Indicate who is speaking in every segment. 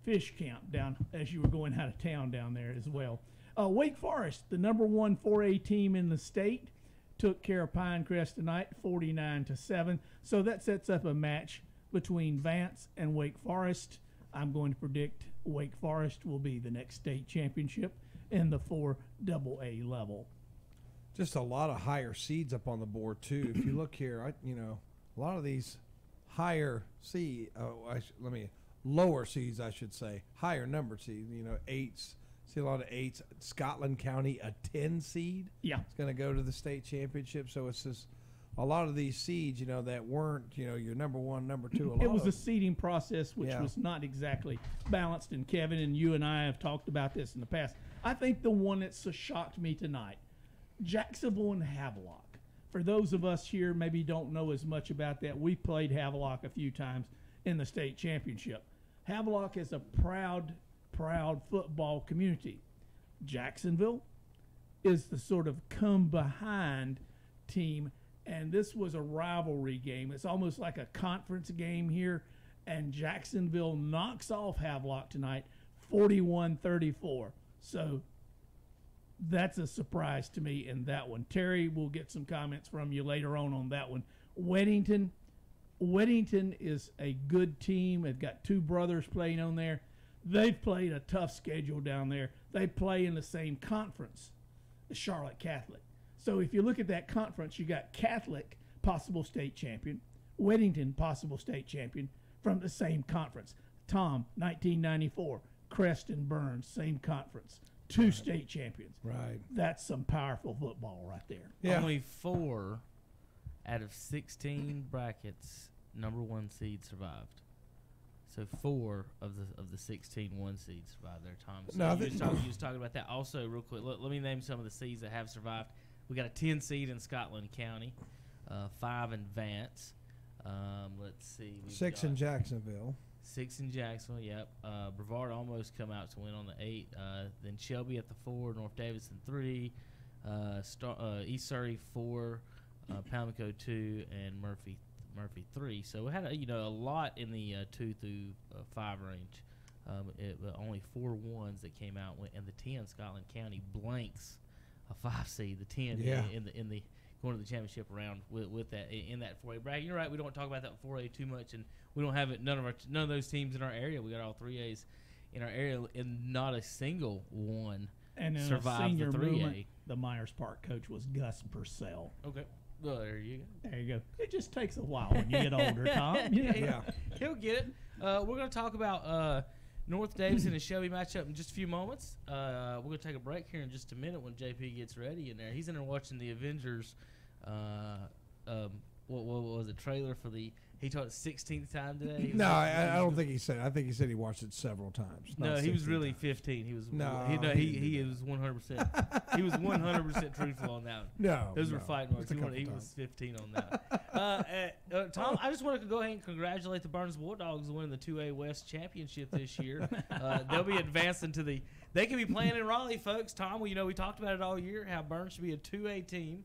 Speaker 1: fish camp down as you were going out of town down there as well. Wake Forest, the number 1 4A team in the state, took care of Pinecrest tonight, 49-7. So that sets up a match between Vance and Wake Forest. I'm going to predict Wake Forest will be the next state championship in the 4AA level.
Speaker 2: Just a lot of higher seeds up on the board too. If you look here, a lot of these higher lower seeds, I should say, higher number seeds. Eights. See a lot of eights. Scotland County, a 10 seed.
Speaker 1: Yeah,
Speaker 2: it's going to go to the state championship. So it's just a lot of these seeds, that weren't, your number 1, number 2.
Speaker 1: It was a seeding process which was not exactly balanced. And Kevin and you and I have talked about this in the past. I think the one that shocked me tonight, Jacksonville and Havelock. For those of us here maybe don't know as much about that, we played Havelock a few times in the state championship. Havelock is a proud football community. Jacksonville is the sort of come behind team, and this was a rivalry game. It's almost like a conference game here, and Jacksonville knocks off Havelock tonight 41-34. So that's a surprise to me in that one. Terry, we'll get some comments from you later on that one. Weddington is a good team. They've got 2 brothers playing on there. They've played a tough schedule down there. They play in the same conference as Charlotte Catholic. So if you look at that conference, you got Catholic, possible state champion, Weddington, possible state champion from the same conference. Tom, 1994, Crest and Burns, same conference. 2 state champions.
Speaker 2: Right.
Speaker 1: That's some powerful football right there.
Speaker 3: Yeah. Only 4 out of 16 brackets, number 1 seed survived. So 4 of the 16 1 seeds survived their time. So you was talking about that. Also, real quick, let me name some of the seeds that have survived. We got a 10 seed in Scotland County, 5 in Vance. Let's see.
Speaker 2: 6 in Jacksonville.
Speaker 3: 6 in Jacksonville, yep. Brevard almost come out to win on the 8. Then Shelby at the 4, North Davidson 3, East Surrey 4, Pamlico 2, and Murphy 3. So we had a lot in the 2 through 5 range. Only 4 1s that came out, and the 10 Scotland County blanks a 5 seed. The 10 in the going to the championship round with that in that 4A bracket. You're right. We don't talk about that 4A too much, and we don't have it. None of those teams in our area. We got all 3As in our area, and not a single one survived the 3A.
Speaker 1: The Myers Park coach was Gus Purcell.
Speaker 3: Okay. Well, there you go.
Speaker 1: There you go. It just takes a while when you get older, Tom.
Speaker 3: Yeah. He'll get it. We're going to talk about North Davidson and Shelby matchup in just a few moments. We're going to take a break here in just a minute when JP gets ready in there. He's in there watching the Avengers. What was it? Trailer for the. He taught it 16th time today.
Speaker 2: No, I don't think he said. I think he said he watched it several times.
Speaker 3: No, he was really 15. He was. No, he was 100%. He was 100% truthful on that one.
Speaker 2: No,
Speaker 3: those were fighting words. He was 15 on that. Tom, I just want to go ahead and congratulate the Burns Bulldogs winning the 2A West Championship this year. They'll be advancing to the. They can be playing in Raleigh, folks. Tom, we talked about it all year. How Burns should be a 2A team.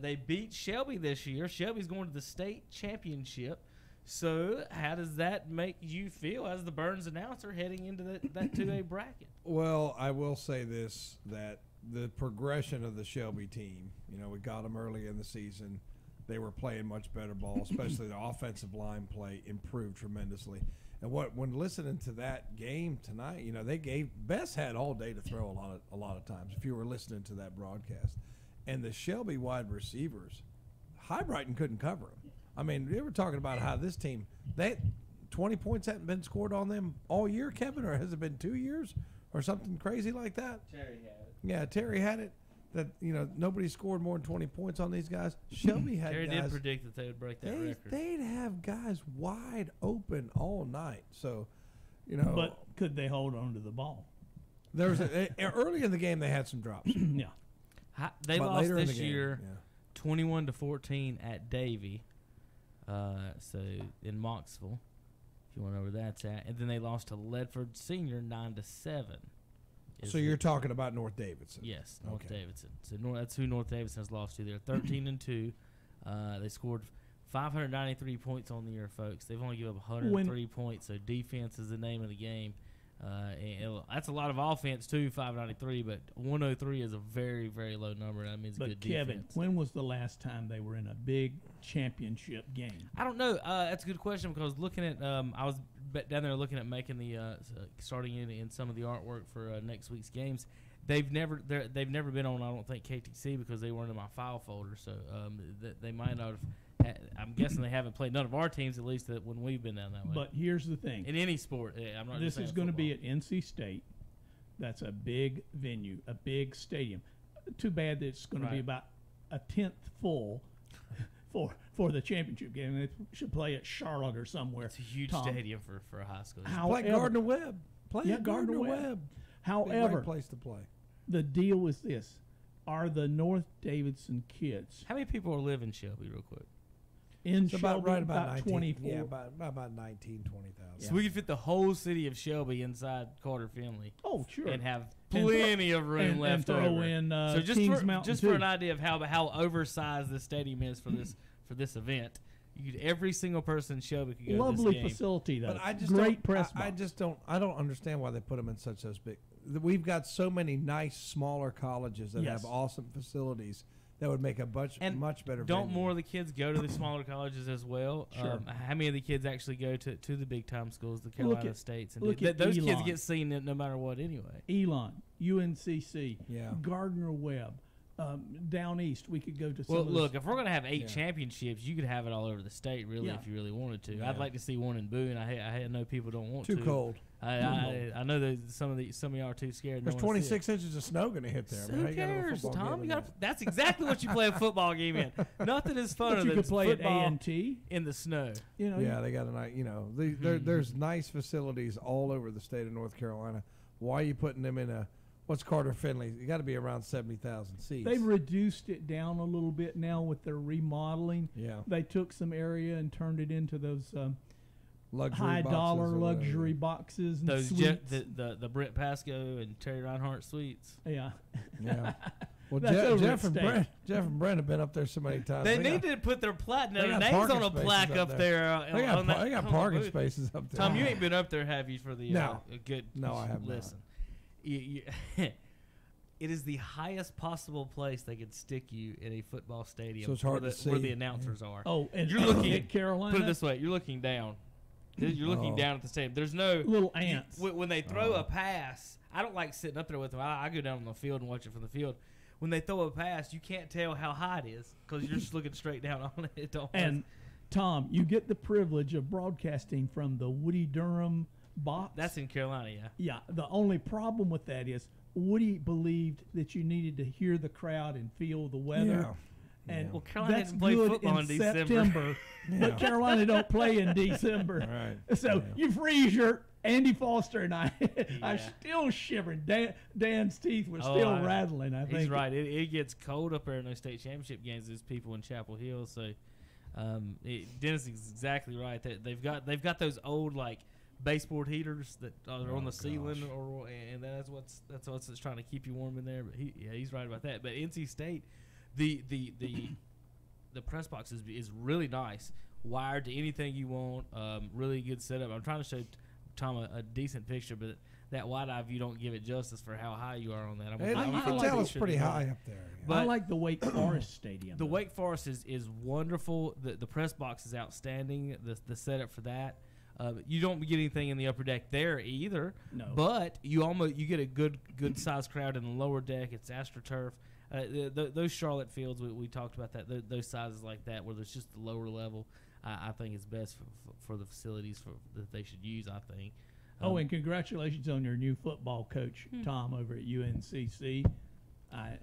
Speaker 3: They beat Shelby this year. Shelby's going to the state championship. So how does that make you feel as the Burns announcer heading into that 2A bracket?
Speaker 2: Well, I will say this, that the progression of the Shelby team, we got them early in the season. They were playing much better ball, especially the offensive line play improved tremendously. And when listening to that game tonight, Bess had all day to throw a lot of times if you were listening to that broadcast. And the Shelby wide receivers, Highbrighton couldn't cover them. I mean, they were talking about how this team, 20 points hadn't been scored on them all year, Kevin, or has it been 2 years or something crazy like that?
Speaker 3: Terry had it.
Speaker 2: Yeah, Terry had it. That nobody scored more than 20 points on these guys. Shelby had
Speaker 3: Terry
Speaker 2: guys.
Speaker 3: Did predict that they would break that record.
Speaker 2: They'd have guys wide open all night. So,
Speaker 1: But could they hold on to the ball?
Speaker 2: There was early in the game they had some drops.
Speaker 1: Yeah.
Speaker 3: They lost this year 21-14 at Davie. So in Moxville, if you want to know where that's at, and then they lost to Ledford Senior 9-7.
Speaker 2: So you're talking about North Davidson?
Speaker 3: Yes, North Davidson. So that's who North Davidson has lost to. They're 13-2. They scored 593 points on the year, folks. They've only given up 103 points. So defense is the name of the game. And that's a lot of offense too, 593, but 103 is a very, very low number. That means good
Speaker 1: Kevin,
Speaker 3: defense.
Speaker 1: when was the last time they were in a big championship game?
Speaker 3: I don't know. That's a good question because looking at I was down there looking at making the starting in some of the artwork for next week's games. They've never been on, I don't think, KTC because they weren't in my file folder. So they might not have. I'm guessing they haven't played none of our teams, at least when we've been down that way.
Speaker 1: But here's the thing.
Speaker 3: In any sport, I'm not.
Speaker 1: This is going to be at NC State. That's a big venue, a big stadium. Too bad that it's going to be about a tenth full for the championship game. They should play at Charlotte or somewhere.
Speaker 3: It's a huge stadium for a high school.
Speaker 2: Play Gardner Webb. Play at Gardner Webb.
Speaker 1: However,
Speaker 2: great place to play.
Speaker 1: The deal is this: are the North Davidson kids?
Speaker 3: How many people live in Shelby, real quick?
Speaker 1: In Shelby, about
Speaker 2: 19,
Speaker 1: 24.
Speaker 2: Yeah, about 19, 20,000.
Speaker 3: So we could fit the whole city of Shelby inside Carter Finley.
Speaker 1: Oh, sure.
Speaker 3: And have plenty of room left
Speaker 1: and throw
Speaker 3: over.
Speaker 1: in
Speaker 3: so just
Speaker 1: too.
Speaker 3: for an idea of how oversized the stadium is for this event, every single person in Shelby could go to this game.
Speaker 1: Facility though.
Speaker 2: But I just
Speaker 1: great press box.
Speaker 2: I just don't understand why they put them in such those big. We've got so many nice smaller colleges that have awesome facilities that would make a much better.
Speaker 3: Don't
Speaker 2: venue.
Speaker 3: more of the kids go to the smaller colleges as well?
Speaker 1: Sure.
Speaker 3: How many of the kids actually go to the big time schools, the Carolina States? And
Speaker 1: look at
Speaker 3: those
Speaker 1: Elon.
Speaker 3: kids get seen no matter what anyway.
Speaker 1: Elon, UNCC,
Speaker 2: Yeah.
Speaker 1: Gardner Webb. Down east, we could go to.
Speaker 3: Well, look, if we're going to have 8 championships, you could have it all over the state, really, if you really wanted to.
Speaker 2: Yeah.
Speaker 3: I'd like to see one in Boone. I know people don't want
Speaker 2: Too
Speaker 3: to.
Speaker 2: cold.
Speaker 3: I know that some of y'all are too scared.
Speaker 2: There's 26 inches of snow going to hit there.
Speaker 3: Who cares, Tom? That's exactly what you play a football game in. Nothing is funner
Speaker 1: But you
Speaker 3: than
Speaker 1: could play at
Speaker 3: football
Speaker 1: A&T
Speaker 3: in the snow.
Speaker 1: You know,
Speaker 2: Yeah, they got a nice. There's nice facilities all over the state of North Carolina. Why are you putting them in a? What's Carter Finley? You got to be around 70,000 seats.
Speaker 1: They've reduced it down a little bit now with their remodeling.
Speaker 2: Yeah.
Speaker 1: They took some area and turned it into those
Speaker 2: luxury
Speaker 1: high
Speaker 2: boxes
Speaker 1: dollar
Speaker 2: or
Speaker 1: luxury boxes and
Speaker 3: Those
Speaker 1: suites.
Speaker 3: the Brent Pascoe and Terry Reinhardt suites.
Speaker 1: Yeah.
Speaker 2: Yeah. Well,
Speaker 1: That's over
Speaker 2: Jeff
Speaker 1: at
Speaker 2: and Brent have been up there so many times.
Speaker 3: They need to put their
Speaker 2: they got
Speaker 3: names
Speaker 2: parking
Speaker 3: on a
Speaker 2: spaces
Speaker 3: plaque up there.
Speaker 2: They got parking spaces up there.
Speaker 3: Tom, you ain't been up there, have you? For the
Speaker 2: No.
Speaker 3: Good.
Speaker 2: No, I have not.
Speaker 3: Listen, it is the highest possible place they could stick you in a football stadium.
Speaker 2: So it's hard to see.
Speaker 3: Where the announcers are.
Speaker 1: Oh, and
Speaker 3: you're looking
Speaker 1: at Carolina.
Speaker 3: Put it this way: you're looking down. You're looking down at the stadium. There's no
Speaker 1: little ants.
Speaker 3: When they throw a pass, I don't like sitting up there with them. I go down on the field and watch it from the field. When they throw a pass, you can't tell how high it is because you're just looking straight down on it. And
Speaker 1: Tom, you get the privilege of broadcasting from the Woody Durham box.
Speaker 3: That's in Carolina, yeah.
Speaker 1: Yeah. The only problem with that is Woody believed that you needed to hear the crowd and feel the weather.
Speaker 2: Yeah.
Speaker 1: And
Speaker 3: well, Carolina
Speaker 1: that's
Speaker 3: didn't play
Speaker 1: good
Speaker 3: football
Speaker 1: in
Speaker 3: in December.
Speaker 1: September, but Carolina don't play in December.
Speaker 2: Right.
Speaker 1: So you freeze your Andy Foster and I. I'm still shivering. Dan's teeth were still rattling. I think
Speaker 3: he's right. It gets cold up there in those state championship games. There's people in Chapel Hill. So Dennis is exactly right. They've got those old baseboard heaters that are on the ceiling, and that's what's trying to keep you warm in there. But he's right about that. But NC State, the press box is really nice, wired to anything you want. Really good setup. I'm trying to show Tom a decent picture, but that wide eye view don't give it justice for how high you are on that.
Speaker 2: You can tell it's pretty high up there. Yeah.
Speaker 1: But I like the Wake Forest Stadium.
Speaker 3: The Wake Forest is wonderful. The press box is outstanding. The setup for that. You don't get anything in the upper deck there either.
Speaker 1: No.
Speaker 3: But you get a good sized crowd in the lower deck. It's AstroTurf. Those Charlotte fields we talked about that. Those sizes like that where there's just the lower level. I think is best for the facilities that they should use. I think.
Speaker 1: And congratulations on your new football coach, Tom, over at UNCC.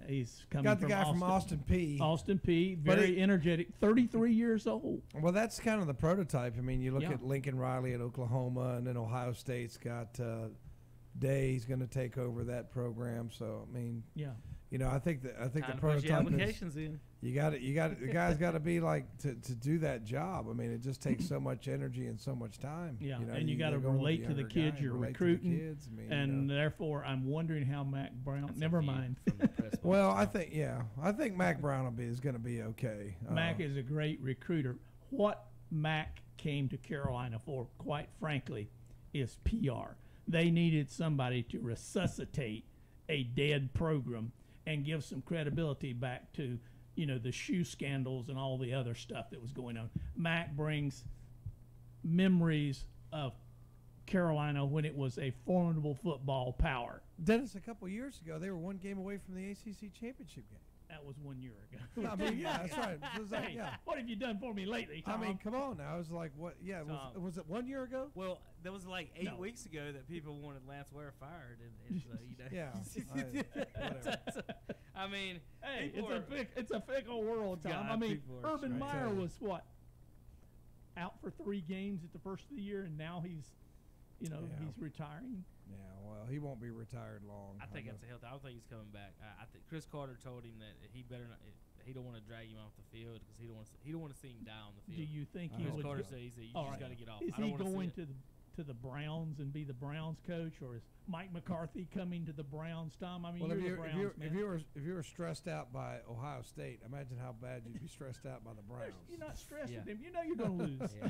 Speaker 1: He's coming.
Speaker 2: Got the guy from Austin P.
Speaker 1: Austin P. Very energetic. 33 years old.
Speaker 2: Well, that's kind of the prototype. I mean, you look at Lincoln Riley at Oklahoma, and then Ohio State's got Day's going to take over that program. So I mean, I think the prototype
Speaker 3: applications in.
Speaker 2: The guy's got to be to do that job. I mean, it just takes so much energy and so much time.
Speaker 1: Yeah, and you got to relate to the kids you're recruiting, and therefore I'm wondering how Mac Brown. Never mind.
Speaker 2: Well, I think Mac Brown is going to be okay.
Speaker 1: Mac is a great recruiter. What Mac came to Carolina for, quite frankly, is PR. They needed somebody to resuscitate a dead program and give some credibility back to, the shoe scandals and all the other stuff that was going on. Mac brings memories of Carolina when it was a formidable football power.
Speaker 2: Dennis, a couple years ago, they were one game away from the ACC championship game.
Speaker 1: That was 1 year ago.
Speaker 2: I mean, yeah, that's right. It was like,
Speaker 1: Hey,
Speaker 2: yeah.
Speaker 1: what have you done for me lately, Tom?
Speaker 2: I mean, come on now. I was like, what? Yeah, was it 1 year ago?
Speaker 3: Well, that was like 8
Speaker 1: No.
Speaker 3: weeks ago that people wanted Lance Ware fired, and so,
Speaker 2: Yeah. Whatever.
Speaker 3: I mean,
Speaker 1: hey,
Speaker 3: people
Speaker 1: it's a fickle world, Tom.
Speaker 3: God,
Speaker 1: I mean,
Speaker 3: people are
Speaker 1: Urban
Speaker 3: strange.
Speaker 1: Meyer was what? Out for 3 games at the first of the year, and now he's he's retiring.
Speaker 2: Yeah, well, he won't be retired long.
Speaker 3: I think that's a health. I don't think he's coming back. I think Chris Carter told him that he better not. He don't want to drag him off the field because he don't want to see him die on the
Speaker 1: Do
Speaker 3: field.
Speaker 1: you think he
Speaker 3: Chris
Speaker 1: would?
Speaker 3: Carter said, you
Speaker 1: All
Speaker 3: just
Speaker 1: right.
Speaker 3: got to get off.
Speaker 1: Is
Speaker 3: I don't
Speaker 1: he
Speaker 3: wanna see
Speaker 1: going
Speaker 3: it.
Speaker 1: to the Browns and be the Browns coach, or is Mike McCarthy coming to the Browns, Tom? I mean,
Speaker 2: Well,
Speaker 1: you're the Browns man.
Speaker 2: if you were stressed out by Ohio State, imagine how bad you'd be stressed out by the Browns.
Speaker 1: You're not stressed
Speaker 3: Yeah.
Speaker 1: with him. You know you're going to lose.
Speaker 3: Yeah,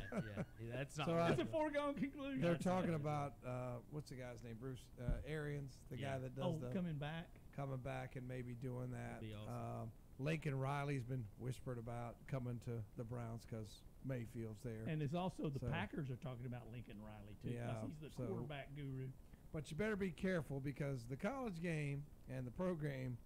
Speaker 3: that's not.
Speaker 2: So
Speaker 3: right.
Speaker 1: It's a foregone conclusion.
Speaker 2: They're talking about what's the guy's name? Bruce Arians, the guy that does
Speaker 1: coming back.
Speaker 2: coming back and maybe doing that.
Speaker 3: That'd be awesome.
Speaker 2: Lincoln Riley's been whispered about coming to the Browns because Mayfield's there.
Speaker 1: And there's also the
Speaker 2: So-
Speaker 1: Packers are talking about Lincoln Riley too. 'Cause
Speaker 2: Yeah,
Speaker 1: he's the
Speaker 2: so-
Speaker 1: quarterback guru.
Speaker 2: But you better be careful because the college game and the pro game,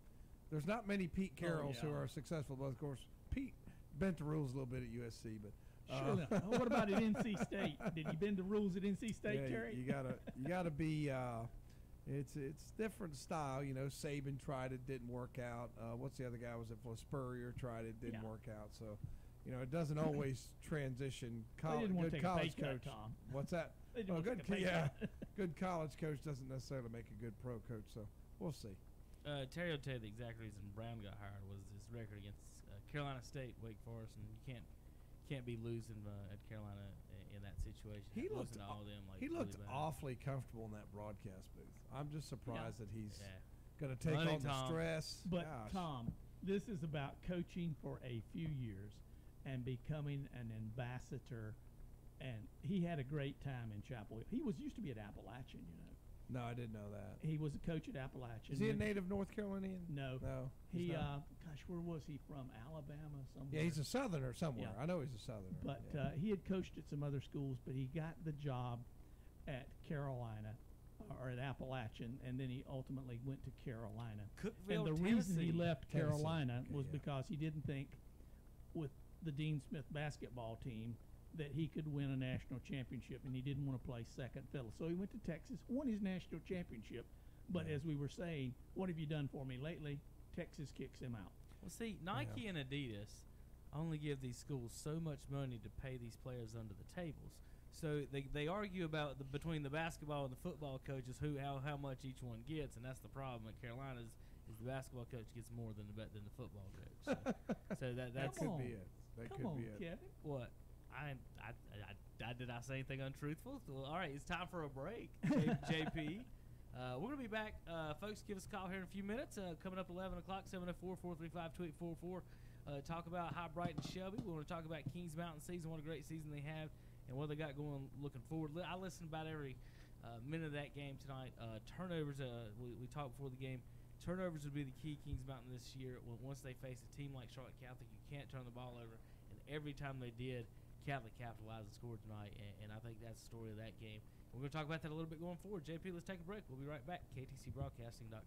Speaker 2: there's not many Pete Carrolls who
Speaker 1: yeah.
Speaker 2: are successful. But of course, Pete bent the rules a little bit at USC. But
Speaker 1: Sure. What about at NC State? Did he bend the rules at NC State,
Speaker 2: yeah,
Speaker 1: Terry?
Speaker 2: you gotta be. It's different style. Saban tried it, didn't work out. What's the other guy? Was it Spurrier tried it, didn't work out. So, it doesn't always transition.
Speaker 1: They didn't want to
Speaker 2: Good
Speaker 1: take a pay
Speaker 2: college
Speaker 1: cut,
Speaker 2: coach.
Speaker 1: Tom.
Speaker 2: What's that?
Speaker 1: They didn't want to
Speaker 2: good,
Speaker 1: take a pay
Speaker 2: yeah.
Speaker 1: cut.
Speaker 2: Good college coach doesn't necessarily make a good pro coach. So we'll see.
Speaker 3: Terry will tell you the exact reason Brown got hired was his record against Carolina State, Wake Forest, and you can't be losing at Carolina in that situation.
Speaker 2: He looked
Speaker 3: Losing to all them, like,
Speaker 2: He looked
Speaker 3: really bad.
Speaker 2: awfully comfortable in that broadcast booth. I'm just surprised that he's
Speaker 3: Yeah.
Speaker 2: going to take
Speaker 3: Money,
Speaker 2: on the
Speaker 3: Tom.
Speaker 2: stress.
Speaker 1: But
Speaker 2: Gosh.
Speaker 1: Tom, this is about coaching for a few years and becoming an ambassador. And he had a great time in Chapel Hill. He used to be at Appalachian,
Speaker 2: No, I didn't know that.
Speaker 1: He was a coach at Appalachian.
Speaker 2: Is he a
Speaker 1: Then-
Speaker 2: native North Carolinian?
Speaker 1: No.
Speaker 2: No.
Speaker 1: He,
Speaker 2: he's not.
Speaker 1: where was he from? Alabama somewhere.
Speaker 2: Yeah, he's a Southerner somewhere.
Speaker 1: Yeah.
Speaker 2: I know he's a Southerner.
Speaker 1: But
Speaker 2: yeah.
Speaker 1: he had coached at some other schools, but he got the job at Carolina or at Appalachian, and then he ultimately went to Carolina.
Speaker 3: Cookeville,
Speaker 1: And the reason he
Speaker 3: Tennessee.
Speaker 1: left
Speaker 2: Tennessee.
Speaker 1: Carolina
Speaker 2: Okay,
Speaker 1: was
Speaker 2: yeah.
Speaker 1: because he didn't think with the Dean Smith basketball team that he could win a national championship, and he didn't want to play second fiddle. So he went to Texas, won his national championship. But
Speaker 2: Yeah.
Speaker 1: as we were saying, what have you done for me lately? Texas kicks him out.
Speaker 3: Well, see, Nike and Adidas only give these schools so much money to pay these players under the tables. So they argue about between the basketball and the football coaches how much each one gets, and that's the problem at Carolina is the basketball coach gets more than the football coach. So that's
Speaker 2: That
Speaker 1: Come
Speaker 2: could
Speaker 1: on.
Speaker 2: be it. That
Speaker 1: Come
Speaker 2: could
Speaker 1: on,
Speaker 2: be it.
Speaker 1: Kevin.
Speaker 3: what. Did I say anything untruthful? Well, all right, it's time for a break, JP. We're going to be back. Folks, give us a call here in a few minutes. Coming up 11 o'clock, 704-435-2844. Talk about High Brighton Shelby. We want to talk about Kings Mountain season, what a great season they have, and what they got going looking forward. I listened about every minute of that game tonight. Turnovers, we talked before the game. Turnovers would be the key Kings Mountain this year. Once they face a team like Charlotte Catholic, you can't turn the ball over. And every time they did, Catholic capitalized and scored tonight, and I think that's the story of that game. We're going to talk about that a little bit going forward. JP, let's take a break. We'll be right back. KTCBroadcasting.com.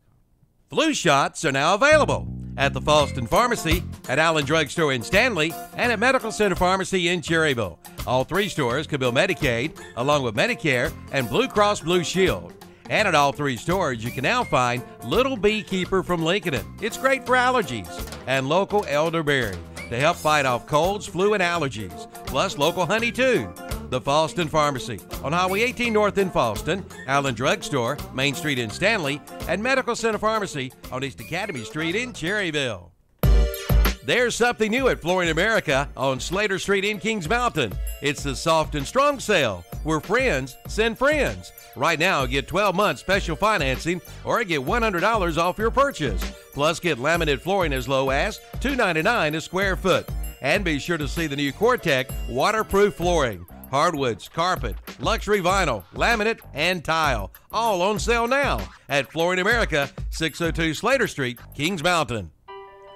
Speaker 4: Flu shots are now available at the Falston Pharmacy, at Allen Drug Store in Stanley, and at Medical Center Pharmacy in Cherryville. All three stores can bill Medicaid, along with Medicare and Blue Cross Blue Shield. And at all three stores, you can now find Little Beekeeper from Lincolnton. It's great for allergies. And local elderberry to help fight off colds, flu, and allergies. Plus local honey, too. The Falston Pharmacy on Highway 18 North in Falston, Allen Drug Store, Main Street in Stanley, and Medical Center Pharmacy on East Academy Street in Cherryville. There's something new at Flooring America on Slater Street in Kings Mountain. It's the Soft and Strong Sale, where friends send friends. Right now, get 12 months special financing or get $100 off your purchase. Plus, get laminate flooring as low as $2.99 a square foot. And be sure to see the new Cortec waterproof flooring. hardwoods, carpet, luxury vinyl, laminate, and tile. All on sale now at Flooring America, 602 Slater Street, Kings Mountain.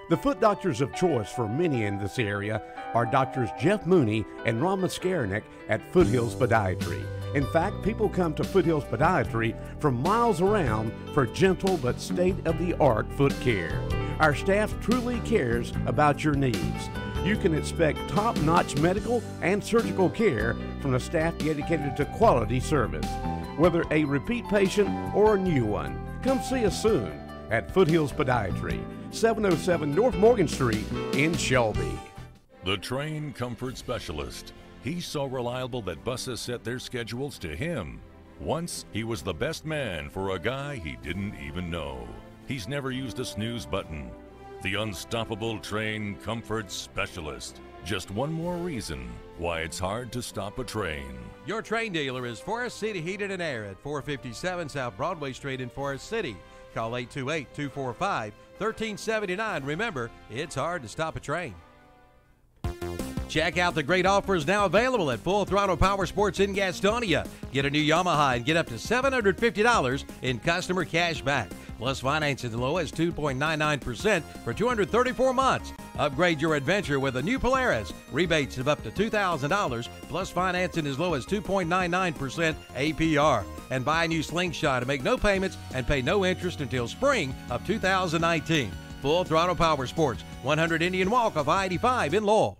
Speaker 5: The foot doctors of choice for many in this area are Doctors Jeff Mooney and Ron Mascaranek at Foothills Podiatry. In fact, people come to Foothills Podiatry from miles around for gentle but state-of-the-art foot care. Our staff truly cares about your needs. You can expect top-notch medical and surgical care from a staff dedicated to quality service. Whether a repeat patient or a new one, come see us soon at Foothills Podiatry, 707 North Morgan Street in Shelby.
Speaker 6: The Train Comfort Specialist. He's so reliable that buses set their schedules to him. Once, he was the best man for a guy he didn't even know. He's never used a snooze button. The unstoppable Train Comfort Specialist. Just one more reason why it's hard to stop a train.
Speaker 4: Your train dealer is Forest City Heated and Air at 457 South Broadway Street in Forest City. Call 828-245-1379. Remember, it's hard to stop a train. Check out the great offers now available at Full Throttle Power Sports in Gastonia. Get a new Yamaha and get up to $750 in customer cash back. Plus financing as low as 2.99% for 234 months. Upgrade your adventure with a new Polaris. Rebates of up to $2,000 plus financing as low as 2.99% APR. And buy a new Slingshot and make no payments and pay no interest until spring of 2019. Full Throttle Power Sports, 100 Indian Walk off I-85 in Lowell.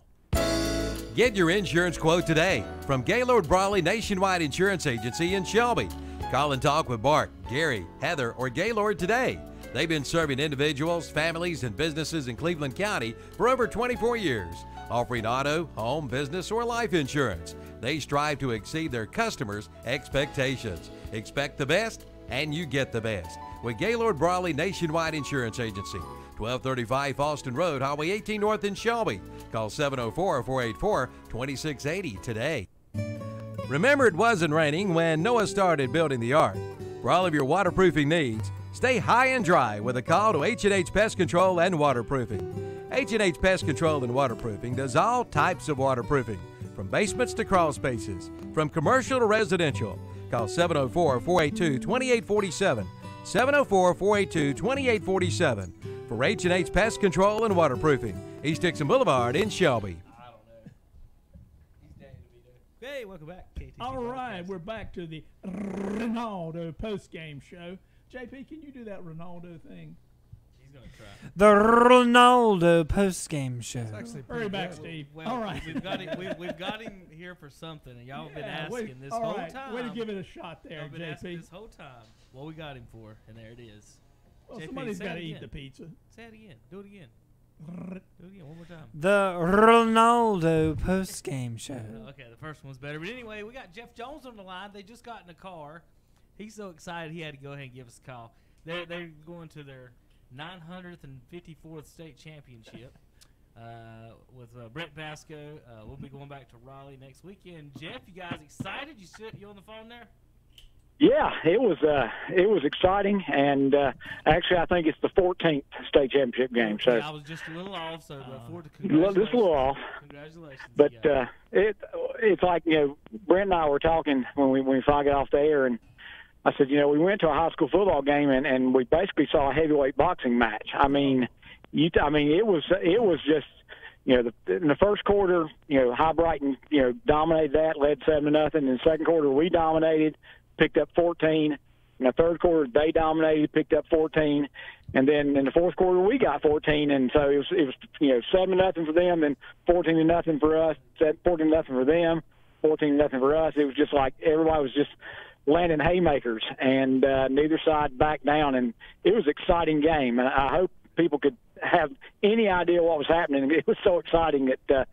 Speaker 4: Get your insurance quote today from Gaylord Brawley Nationwide Insurance Agency in Shelby. Call and talk with Bart, Gary, Heather, or Gaylord today. They've been serving individuals, families, and businesses in Cleveland County for over 24 years, offering auto, home, business, or life insurance. They strive to exceed their customers' expectations. Expect the best, and you get the best with Gaylord Brawley Nationwide Insurance Agency. 1235 Falston Road, Highway 18 North in Shelby. Call 704-484-2680 today. Remember, it wasn't raining when Noah started building the ark. For all of your waterproofing needs, stay high and dry with a call to H&H Pest Control and Waterproofing. H&H Pest Control and Waterproofing does all types of waterproofing, from basements to crawl spaces, from commercial to residential. Call 704-482-2847. 704-482-2847. For H&H Pest Control and Waterproofing, East Dixon Boulevard in Shelby.
Speaker 3: I don't know. He's dying to be there. Hey, welcome back, KTC.
Speaker 1: All right, we're back to the Renaldo post-game show. JP, can you do that Renaldo thing?
Speaker 3: He's going to try.
Speaker 7: The Renaldo post-game show.
Speaker 1: Hurry back, Steve.
Speaker 3: Well,
Speaker 1: all right.
Speaker 3: We've got him here for something, and y'all have been asking this whole time.
Speaker 1: Way to give it a shot there,
Speaker 3: Y'all been
Speaker 1: JP.
Speaker 3: asking this whole time what we got him for, and there it is.
Speaker 1: Well,
Speaker 3: JP,
Speaker 1: somebody's
Speaker 3: say
Speaker 1: got to
Speaker 3: it
Speaker 1: eat
Speaker 3: again.
Speaker 1: the pizza.
Speaker 3: Say it again. Do it again. Do it again one more time.
Speaker 7: The Renaldo post-game show.
Speaker 3: Okay, the first one's better. But anyway, we got Jeff Jones on the line. They just got in the car. He's so excited he had to go ahead and give us a call. They're going to their 954th state championship with Brent Basco. We'll be going back to Raleigh next weekend. Jeff, you guys excited? You on the phone there?
Speaker 8: Yeah, it was exciting, and actually I think it's the 14th state championship game. So
Speaker 3: I was just a little off, so before the congratulations.
Speaker 8: Just a little off.
Speaker 3: Congratulations.
Speaker 8: But it's like, Brent and I were talking when we finally got off the air, and I said, we went to a high school football game, and we basically saw a heavyweight boxing match. I mean, it was just. In the first quarter, High Brighton, dominated that, led 7-0. In the second quarter, we dominated, picked up 14. In the third quarter, they dominated, picked up 14. And then in the fourth quarter, we got 14. And so it was 7-0 for them, and 14-0 for us, 14-0 for them, 14-0 for us. It was just like everybody was just landing haymakers, and neither side backed down. And it was an exciting game, and I hope people could have any idea what was happening. It was so exciting that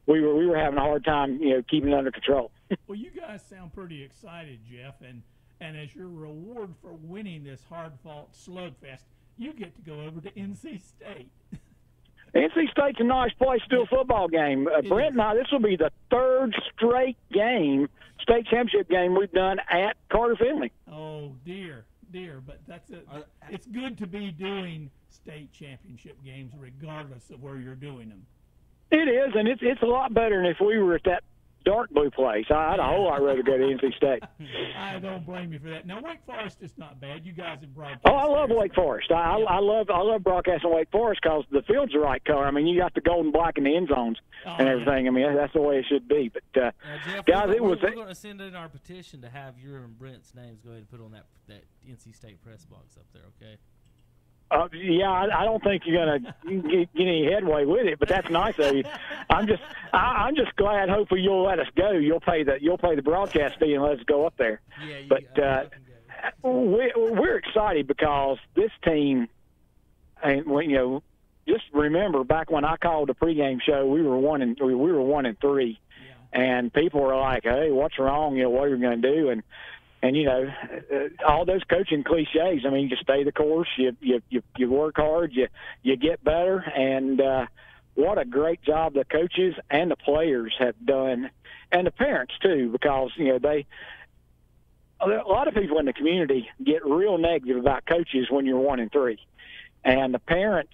Speaker 8: we were having a hard time, keeping it under control.
Speaker 1: Well, you guys sound pretty excited, Jeff, and as your reward for winning this hard-fought slugfest, you get to go over to NC State.
Speaker 8: NC State's a nice place to do a football game. Brent and I, this will be the third straight game, state championship game we've done at Carter Finley.
Speaker 1: Oh, dear, but that's it. It's good to be doing state championship games regardless of where you're doing them.
Speaker 8: It is, and it's a lot better than if we were at that dark blue place. I'd a whole lot rather go to NC State.
Speaker 1: I don't blame you for that. Now, Wake Forest is not bad. You guys have broadcast.
Speaker 8: Oh, I love Wake Forest. I love broadcasting Wake Forest because the field's the right color. I mean, you got the gold and black in the end zones and everything. I mean, that's the way it should be. But
Speaker 3: Jeff,
Speaker 8: guys,
Speaker 3: we're going to send in our petition to have your and Brent's names go ahead and put on that NC State press box up there. Okay.
Speaker 8: Yeah, I don't think you're gonna get any headway with it, but that's nice of you. I'm just glad. Hopefully, you'll let us go. You'll pay the broadcast fee and let us go up there.
Speaker 3: Yeah,
Speaker 8: but we're excited because this team, and just remember back when I called the pregame show, we were 1-3, and people were like, "Hey, what's wrong? What are we going to do?" And all those coaching cliches. I mean, you stay the course, you work hard, you get better, and what a great job the coaches and the players have done, and the parents too, because a lot of people in the community get real negative about coaches when you're 1-3, and the parents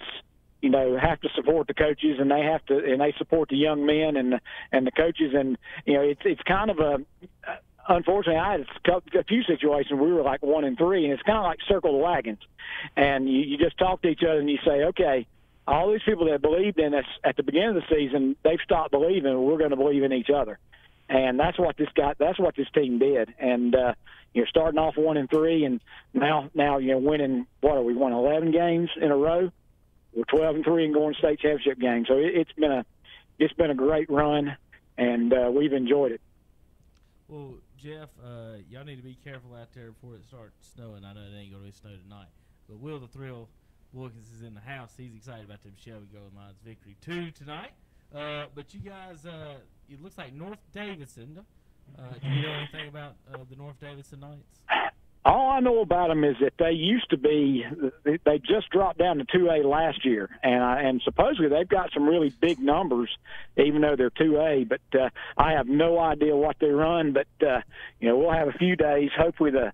Speaker 8: have to support the coaches, and they support the young men and the coaches, and it's kind of a unfortunately, I had a few situations where we were like 1-3, and it's kind of like circle the wagons. And you just talk to each other and you say, okay, all these people that believed in us at the beginning of the season, they've stopped believing. We're going to believe in each other, and that's what this team did. And starting off 1-3, and now winning. What are we? Won 11 games in a row. We're 12-3 and going to state championship games. So it's been a great run, and we've enjoyed it.
Speaker 3: Well, Jeff, y'all need to be careful out there before it starts snowing. I know it ain't going to be snow tonight. But Will the Thrill Wilkins is in the house. He's excited about them Shelby Golden Lions victory 2 tonight. But you guys, it looks like North Davidson. Do you know anything about the North Davidson Knights?
Speaker 8: All I know about them is that they just dropped down to 2A last year, and supposedly they've got some really big numbers, even though they're 2A. But I have no idea what they run. But we'll have a few days. Hopefully the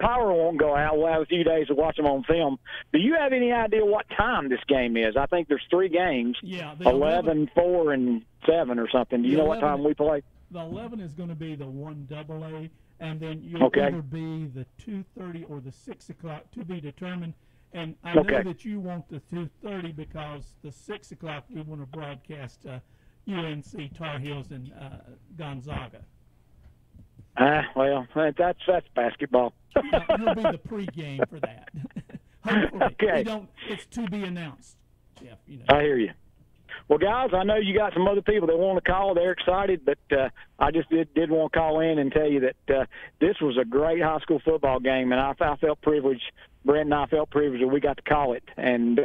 Speaker 8: power won't go out. We'll have a few days to watch them on film. Do you have any idea what time this game is? I think there's 3 games.
Speaker 1: Yeah,
Speaker 8: 11, 4, and 7 or something. Do you know what time we play?
Speaker 1: The 11 is going to be the 1AA. And then you'll either be the 2:30 or the 6 o'clock to be determined. And I know that you want the 2:30 because the 6 o'clock we want to broadcast UNC Tar Heels and Gonzaga.
Speaker 8: Well, that's basketball.
Speaker 1: You'll be the pregame for that. Hopefully.
Speaker 8: Okay.
Speaker 1: It's to be announced, Jeff.
Speaker 8: I hear you. Well, guys, I know you got some other people that want to call. They're excited, but I just did want to call in and tell you that this was a great high school football game, and I felt privileged. Brent and I felt privileged that we got to call it. And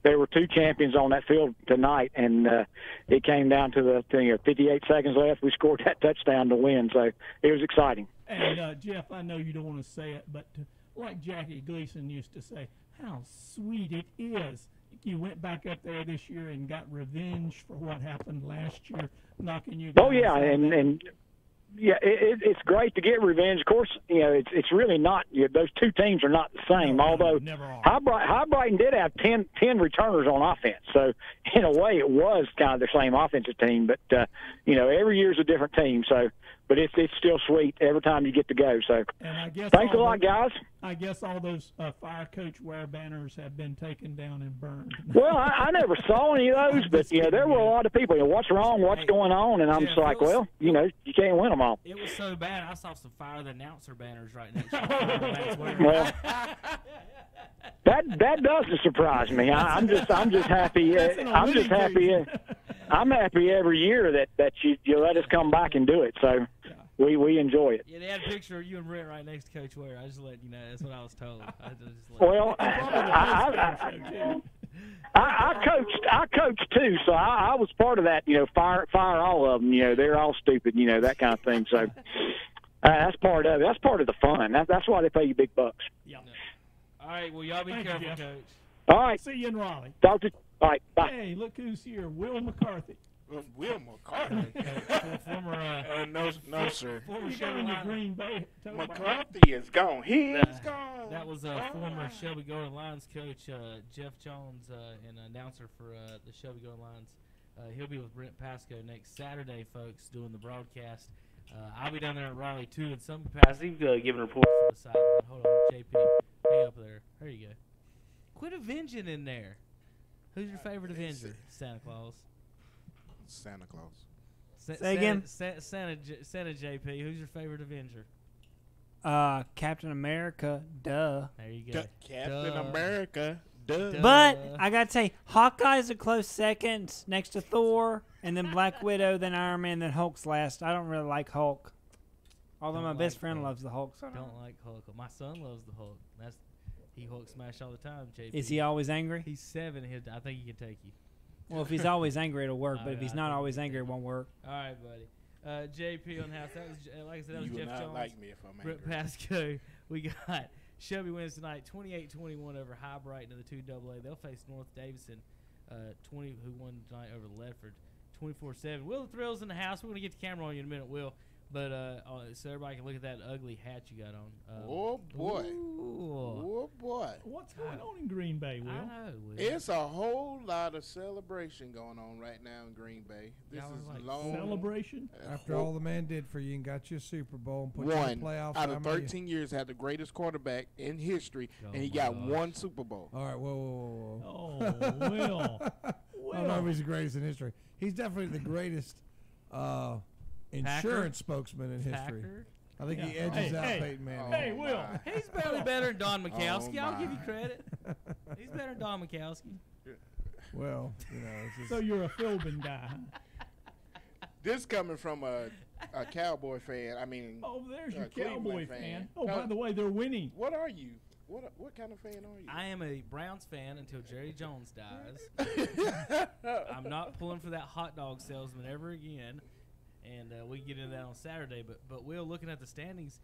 Speaker 8: there were 2 champions on that field tonight, and it came down to 58 seconds left. We scored that touchdown to win, so it was exciting.
Speaker 1: And, Jeff, I know you don't want to say it, but like Jackie Gleason used to say, how sweet it is. You went back up there this year and got revenge for what happened last year, knocking you guys
Speaker 8: Oh, yeah, and it's great to get revenge. Of course, it's really not. Those 2 teams are not the same.
Speaker 1: No,
Speaker 8: although
Speaker 1: never are.
Speaker 8: High Brighton did have 10 returners on offense, so in a way it was kind of the same offensive team. But every year's a different team. So, but it's still sweet every time you get to go. So,
Speaker 1: and I guess
Speaker 8: thanks a lot, guys.
Speaker 1: I guess all those fire coach wear banners have been taken down and burned.
Speaker 8: Well, I never saw any of those, but there were a lot of people. What's wrong? What's going on? And I'm just like, well, you can't win them all.
Speaker 3: It was so bad. I saw some fire the announcer banners right next to it.
Speaker 8: Well, that doesn't surprise me. I'm just happy. I'm just happy. I'm happy every year that you let us come back and do it. So. We enjoy it.
Speaker 3: Yeah, they had a picture of you and Brent right next to Coach Ware. I just let you know. That's what I was told.
Speaker 8: Well, I coached too, so I was part of that. Fire all of them. They're all stupid. That kind of thing. So that's part of it. That's part of the fun. That's why they pay you big bucks.
Speaker 1: Yeah.
Speaker 3: All right. Well, y'all be careful,
Speaker 1: you,
Speaker 3: Coach.
Speaker 8: All right.
Speaker 1: See you in Raleigh.
Speaker 8: Talk to you. All right. Bye.
Speaker 1: Hey, look who's here. Will McCarthy.
Speaker 9: Will McCarthy?
Speaker 3: Former,
Speaker 9: no, sir.
Speaker 3: Former
Speaker 1: Shelby Green Bay.
Speaker 9: McCarthy is gone. He's gone.
Speaker 3: That was former Shelby Golden Lions coach Jeff Jones, and announcer for the Shelby Golden Lions. He'll be with Brent Pasco next Saturday, folks, doing the broadcast. I'll be down there in Raleigh, too, in some capacity, giving reports from the sideline. Hold on, JP. Hey, up there. There you go. Quit avenging in there. Who's your favorite Avenger? Santa Claus.
Speaker 9: Santa Claus.
Speaker 7: Say again?
Speaker 3: Santa JP. Who's your favorite Avenger?
Speaker 7: Captain America, duh.
Speaker 3: There you go.
Speaker 9: Captain America. Duh.
Speaker 7: But I gotta say, Hawkeye's a close second next to Thor, and then Black Widow, then Iron Man, then Hulk's last. I don't really like Hulk. Although my best friend loves the Hulk. So I
Speaker 3: don't like Hulk. My son loves the Hulk. He Hulk smash all the time, JP.
Speaker 7: Is he always angry?
Speaker 3: He's 7. I think he can take you.
Speaker 7: Well, if he's always angry, it'll work. But if he's not always angry, it won't work.
Speaker 3: All right, buddy. JP on the house. That was, like I said, that was
Speaker 9: You
Speaker 3: Jeff
Speaker 9: will not
Speaker 3: Jones.
Speaker 9: like me if I'm angry.
Speaker 3: Brett Pasco. We got Shelby wins tonight, 28-21 over High Brighton in the 2AA. They'll face North Davidson, who won tonight over Ledford, 24-7. Will, the Thrills in the house. We're going to get the camera on you in a minute, Will. But so everybody can look at that ugly hat you got on.
Speaker 9: Oh, boy.
Speaker 3: Ooh.
Speaker 9: Oh, boy.
Speaker 1: What's going on in Green Bay, Will?
Speaker 3: I know, Will.
Speaker 9: It's a whole lot of celebration going on right now in Green Bay. This
Speaker 3: Y'all
Speaker 9: is
Speaker 3: are like
Speaker 9: long.
Speaker 1: Celebration?
Speaker 2: After all the man did for you and got you a Super Bowl and put you in
Speaker 9: One
Speaker 2: the playoffs.
Speaker 9: out of 13 years had the greatest quarterback in history, and he got one Super Bowl.
Speaker 2: All right, whoa.
Speaker 1: Oh, Will.
Speaker 2: I don't know if he's the greatest in history. He's definitely the greatest insurance spokesman in history.
Speaker 3: Packer?
Speaker 2: I think he edges out Peyton Manning.
Speaker 1: Hey, Will.
Speaker 3: He's barely better than Don Mikowski.
Speaker 9: Oh,
Speaker 3: I'll give you
Speaker 9: my.
Speaker 3: credit. He's better than Don Mikowski.
Speaker 2: Well, it's just,
Speaker 1: So you're a Philbin guy, huh?
Speaker 9: This coming from a Cowboy fan. I mean,
Speaker 1: Oh, there's your
Speaker 9: Cleveland
Speaker 1: Cowboy
Speaker 9: fan.
Speaker 1: fan. Oh, by the way, they're winning.
Speaker 9: what are you? What kind of fan are you?
Speaker 3: I am a Browns fan until Jerry Jones dies. I'm not pulling for that hot dog salesman ever again. And we can get into that on Saturday. But Will, looking at the standings,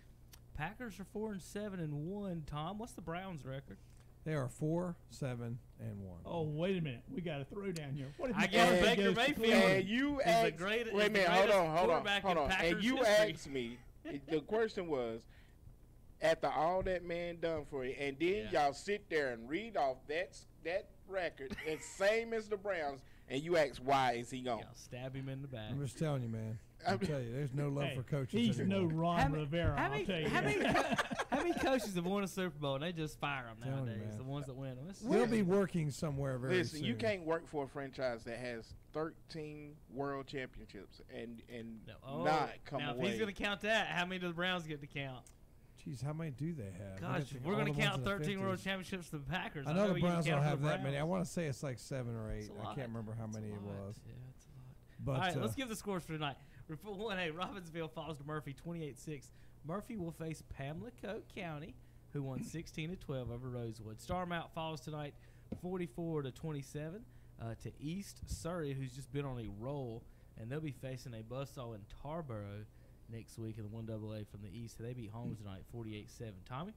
Speaker 3: Packers are 4-7-1. Tom, what's the Browns' record?
Speaker 2: they are 4-7-1.
Speaker 1: Oh, wait a minute. We got a throwdown here. What if
Speaker 3: I
Speaker 1: you
Speaker 3: guess
Speaker 1: thought
Speaker 3: Baker
Speaker 1: goes to
Speaker 3: Mayfield
Speaker 1: Cleveland?
Speaker 9: And you
Speaker 3: Is the
Speaker 9: asked,
Speaker 3: great-
Speaker 9: wait a
Speaker 3: is the
Speaker 9: minute, hold
Speaker 3: greatest
Speaker 9: on.
Speaker 3: quarterback in
Speaker 9: And
Speaker 3: Packers
Speaker 9: you
Speaker 3: history.
Speaker 9: asked me, the question was, after all that man done for you, and then y'all sit there and read off that record, it's same as the Browns, and you ask why is he gone?
Speaker 3: Yeah, stab him in the back.
Speaker 2: I'm just telling you, man. I'll tell you, there's no love
Speaker 1: Hey,
Speaker 2: for coaches
Speaker 1: he's
Speaker 2: anymore.
Speaker 1: no Ron Rivera,
Speaker 3: How
Speaker 1: I'll
Speaker 3: many,
Speaker 1: tell you.
Speaker 3: how many coaches have won a Super Bowl and they just fire them
Speaker 2: Telling you,
Speaker 3: nowadays?
Speaker 2: man.
Speaker 3: The ones that win them.
Speaker 2: He'll be working somewhere very
Speaker 9: Listen,
Speaker 2: soon.
Speaker 9: you can't work for a franchise that has 13 world championships and not come
Speaker 3: now,
Speaker 9: away.
Speaker 3: if he's going to count that, how many do the Browns get to count?
Speaker 2: Jeez, how many do they have?
Speaker 3: Gosh,
Speaker 2: They got
Speaker 3: we're
Speaker 2: all
Speaker 3: going
Speaker 2: the
Speaker 3: to count
Speaker 2: ones in the
Speaker 3: 13 world
Speaker 2: 50s.
Speaker 3: championships for the Packers.
Speaker 2: I know the
Speaker 3: you can
Speaker 2: Browns
Speaker 3: count
Speaker 2: don't
Speaker 3: for
Speaker 2: have
Speaker 3: the
Speaker 2: that many. I
Speaker 3: Browns.
Speaker 2: want to say it's like 7 or 8.
Speaker 3: It's a
Speaker 2: I
Speaker 3: lot.
Speaker 2: can't remember how
Speaker 3: It's a
Speaker 2: many it
Speaker 3: lot.
Speaker 2: was.
Speaker 3: Yeah, it's a lot.
Speaker 2: But
Speaker 3: All right, let's give the scores for tonight. For 1A, Robbinsville falls to Murphy 28-6. Murphy will face Pamlico County, who won 16-12 over Rosewood. Starmount falls tonight 44-27 to East Surrey, who's just been on a roll, and they'll be facing a buzzsaw in Tarboro next week in the 1AA from the East. They beat Holmes tonight 48-7. Tommy?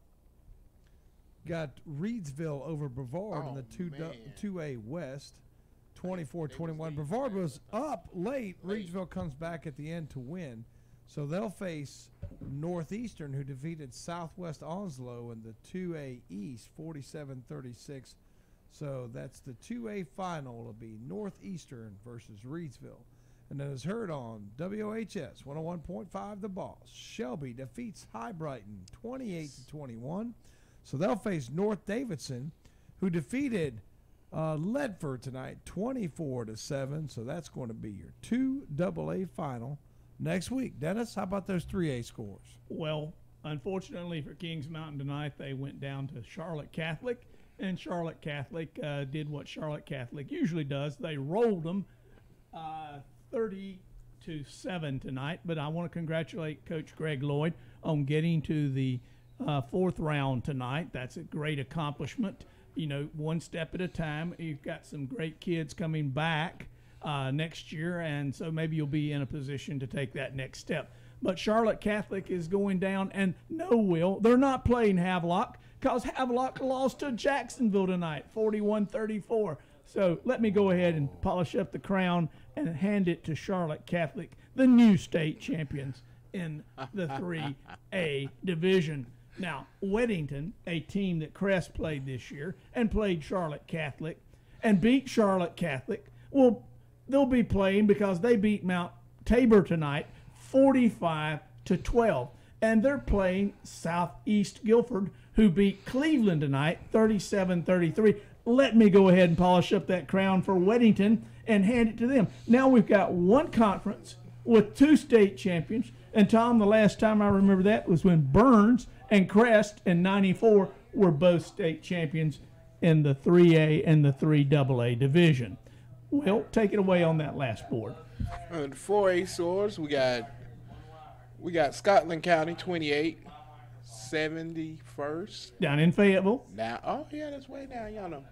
Speaker 2: Got Reedsville over Brevard in
Speaker 9: Oh,
Speaker 2: the
Speaker 9: man.
Speaker 2: 2A West, 24-21. Brevard was up late. Reedsville comes back at the end to win. So they'll face Northeastern, who defeated Southwest Onslow in the 2A East, 47-36. So that's the 2A final. It'll be Northeastern versus Reedsville. And then as heard on WHS 101.5 The Boss, Shelby defeats High Brighton 28-21. So they'll face North Davidson, who defeated Ledford tonight 24-7. So that's going to be your 2AA final next week. Dennis, how about those 3A scores?
Speaker 1: Well, unfortunately for Kings Mountain tonight, they went down to Charlotte Catholic, and Charlotte Catholic did what Charlotte Catholic usually does. They rolled them 30-7 tonight, but I want to congratulate Coach Greg Lloyd on getting to the fourth round tonight. That's a great accomplishment. You know, one step at a time. You've got some great kids coming back next year, and so maybe you'll be in a position to take that next step. But Charlotte Catholic is going down, and no, Will, they're not playing Havelock because Havelock lost to Jacksonville tonight, 41-34. So let me go ahead and polish up the crown and hand it to Charlotte Catholic, the new state champions in the 3A division. Now, Weddington, a team that Crest played this year and played Charlotte Catholic and beat Charlotte Catholic, well, they'll be playing because they beat Mount Tabor tonight 45-12. And they're playing Southeast Guilford, who beat Cleveland tonight 37-33. Let me go ahead and polish up that crown for Weddington and hand it to them. Now we've got one conference with 2 state champions. And Tom, the last time I remember that was when Burns and Crest in '94 were both state champions in the 3A and the 3AA division. Well, take it away on that last board.
Speaker 9: The 4A scores, we got Scotland County 28, 71st.
Speaker 1: Down in Fayetteville.
Speaker 9: Now, oh yeah, that's way down, y'all know.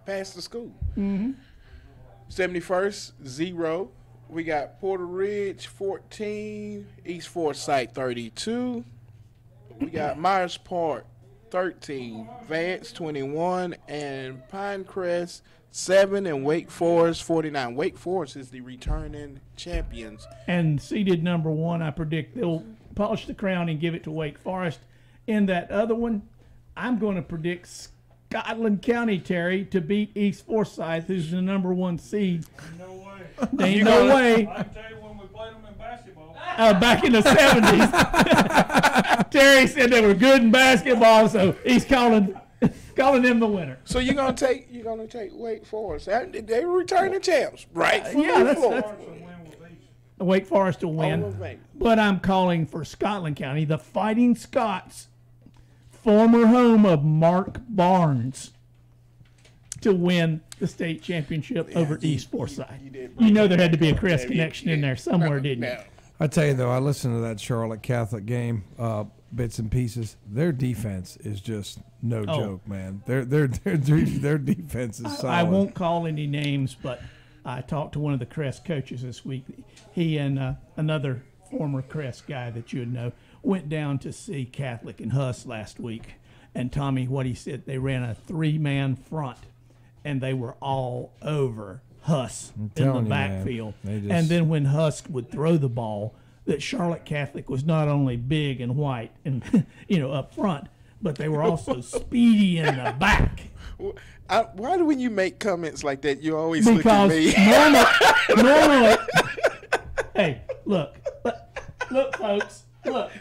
Speaker 9: Past the school.
Speaker 1: Mm-hmm.
Speaker 9: 71st, 0. We got Porter Ridge 14, East Forsyth 32. We got Myers Park 13, Vance 21, and Pinecrest 7, and Wake Forest 49. Wake Forest is the returning champions.
Speaker 1: And seeded number 1, I predict they'll polish the crown and give it to Wake Forest. In that other one, I'm going to predict Scotland County, Terry, to beat East Forsyth, who's the number 1 seed.
Speaker 10: No way.
Speaker 1: There ain't no way.
Speaker 10: I can tell you when we played them in basketball.
Speaker 1: Back in the 70s. Terry said they were good in basketball, so he's calling them the winner.
Speaker 9: So you're gonna take Wake Forest. They were returning champs, right?
Speaker 1: Yeah, that's Wake Forest to win.
Speaker 9: Oh,
Speaker 1: But I'm calling for Scotland County, the Fighting Scots, former home of Mark Barnes, to win the state championship over East Forsyth. You know there had to be a Crest connection in there somewhere, didn't you?
Speaker 2: I tell you though, I listened to that Charlotte Catholic game, bits and pieces. Their defense is just no joke, man. Their defense is solid.
Speaker 1: I won't call any names, but I talked to one of the Crest coaches this week. He and another former Crest guy that you would know went down to see Catholic and Huss last week. And Tommy, what he said, they ran a 3-man front, and they were all over Huss in the backfield. And then when Huss would throw the ball, that Charlotte Catholic was not only big and white and up front, but they were also speedy in the back.
Speaker 9: Why do when you make comments like that, you always look at me?
Speaker 1: Normally, hey, look, folks, look.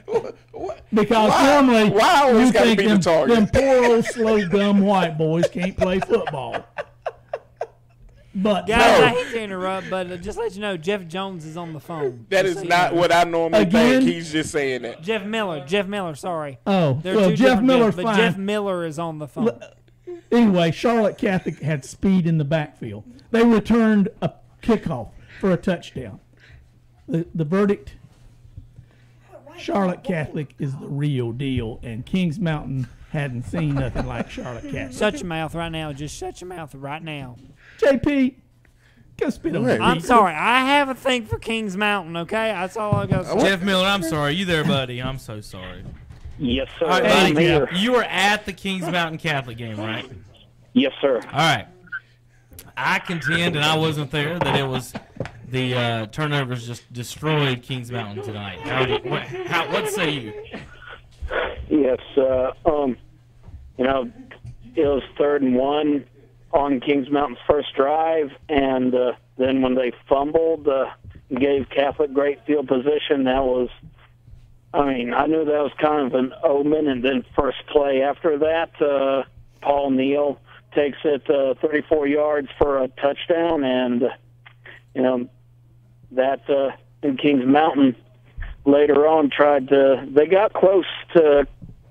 Speaker 1: Because normally you think them poor old slow dumb white boys can't play football. But
Speaker 7: guys, I hate to interrupt, but just let you know, Jeff Jones is on the phone.
Speaker 9: That is not what I normally think. He's just saying that.
Speaker 7: Jeff Miller, sorry.
Speaker 1: Oh, well, Jeff Miller's fine.
Speaker 7: But Jeff Miller is on the phone.
Speaker 1: Anyway, Charlotte Catholic had speed in the backfield. They returned a kickoff for a touchdown. The verdict, Charlotte Catholic is the real deal, and Kings Mountain hadn't seen nothing like Charlotte Catholic.
Speaker 7: Shut your mouth right now. Just shut your mouth right now.
Speaker 1: JP, go spit on it.
Speaker 7: I'm sorry. I have a thing for Kings Mountain, okay? That's all I got to say.
Speaker 3: Jeff Miller, I'm sorry. You there, buddy? I'm so sorry.
Speaker 11: Yes, sir.
Speaker 3: All right,
Speaker 11: I'm here.
Speaker 3: you were at the Kings Mountain Catholic game, right?
Speaker 11: Yes, sir.
Speaker 3: All right. I contend, and I wasn't there, that it was the turnovers just destroyed Kings Mountain tonight. What say you?
Speaker 11: Yes, it was 3rd and 1 on Kings Mountain's first drive, and then when they fumbled, gave Catholic great field position. That was, I knew that was kind of an omen, and then first play after that, Paul Neal takes it 34 yards for a touchdown, and, that in Kings Mountain later on they got close to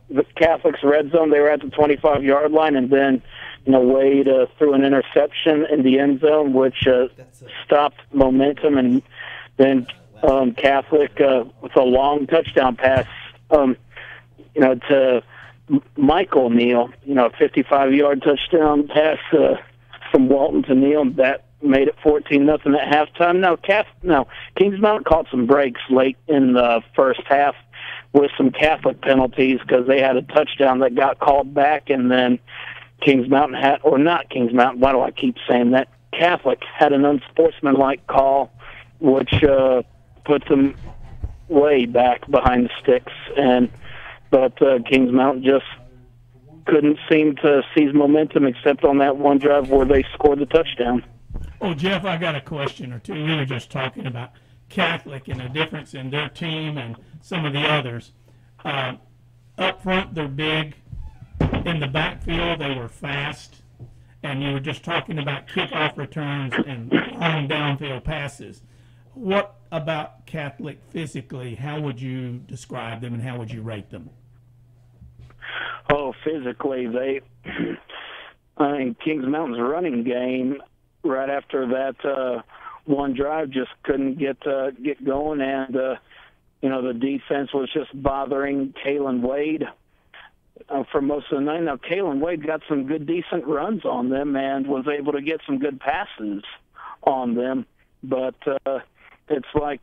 Speaker 11: the Catholic's red zone. They were at the 25-yard line, and then Wade threw an interception in the end zone, which stopped momentum, and then Catholic with a long touchdown pass, to Michael Neal, a 55-yard touchdown pass from Walton to Neal. That made it 14-0 at halftime. Now, Kings Mountain caught some breaks late in the first half with some Catholic penalties because they had a touchdown that got called back, and then Kings Mountain had, or not Kings Mountain, why do I keep saying that? Catholic had an unsportsmanlike call, which puts them way back behind the sticks, but Kings Mountain just couldn't seem to seize momentum except on that one drive where they scored the touchdown.
Speaker 1: Oh, Jeff, I got a question or two. We were just talking about Catholic and the difference in their team and some of the others. Up front, they're big. In the backfield, they were fast. And you were just talking about kickoff returns and long downfield passes. What about Catholic physically? How would you describe them and how would you rate them?
Speaker 11: Oh, physically, I mean, Kings Mountain's running game right after that one drive just couldn't get going, and the defense was just bothering Kalen Wade for most of the night. Now, Kalen Wade got some good, decent runs on them and was able to get some good passes on them, but it's like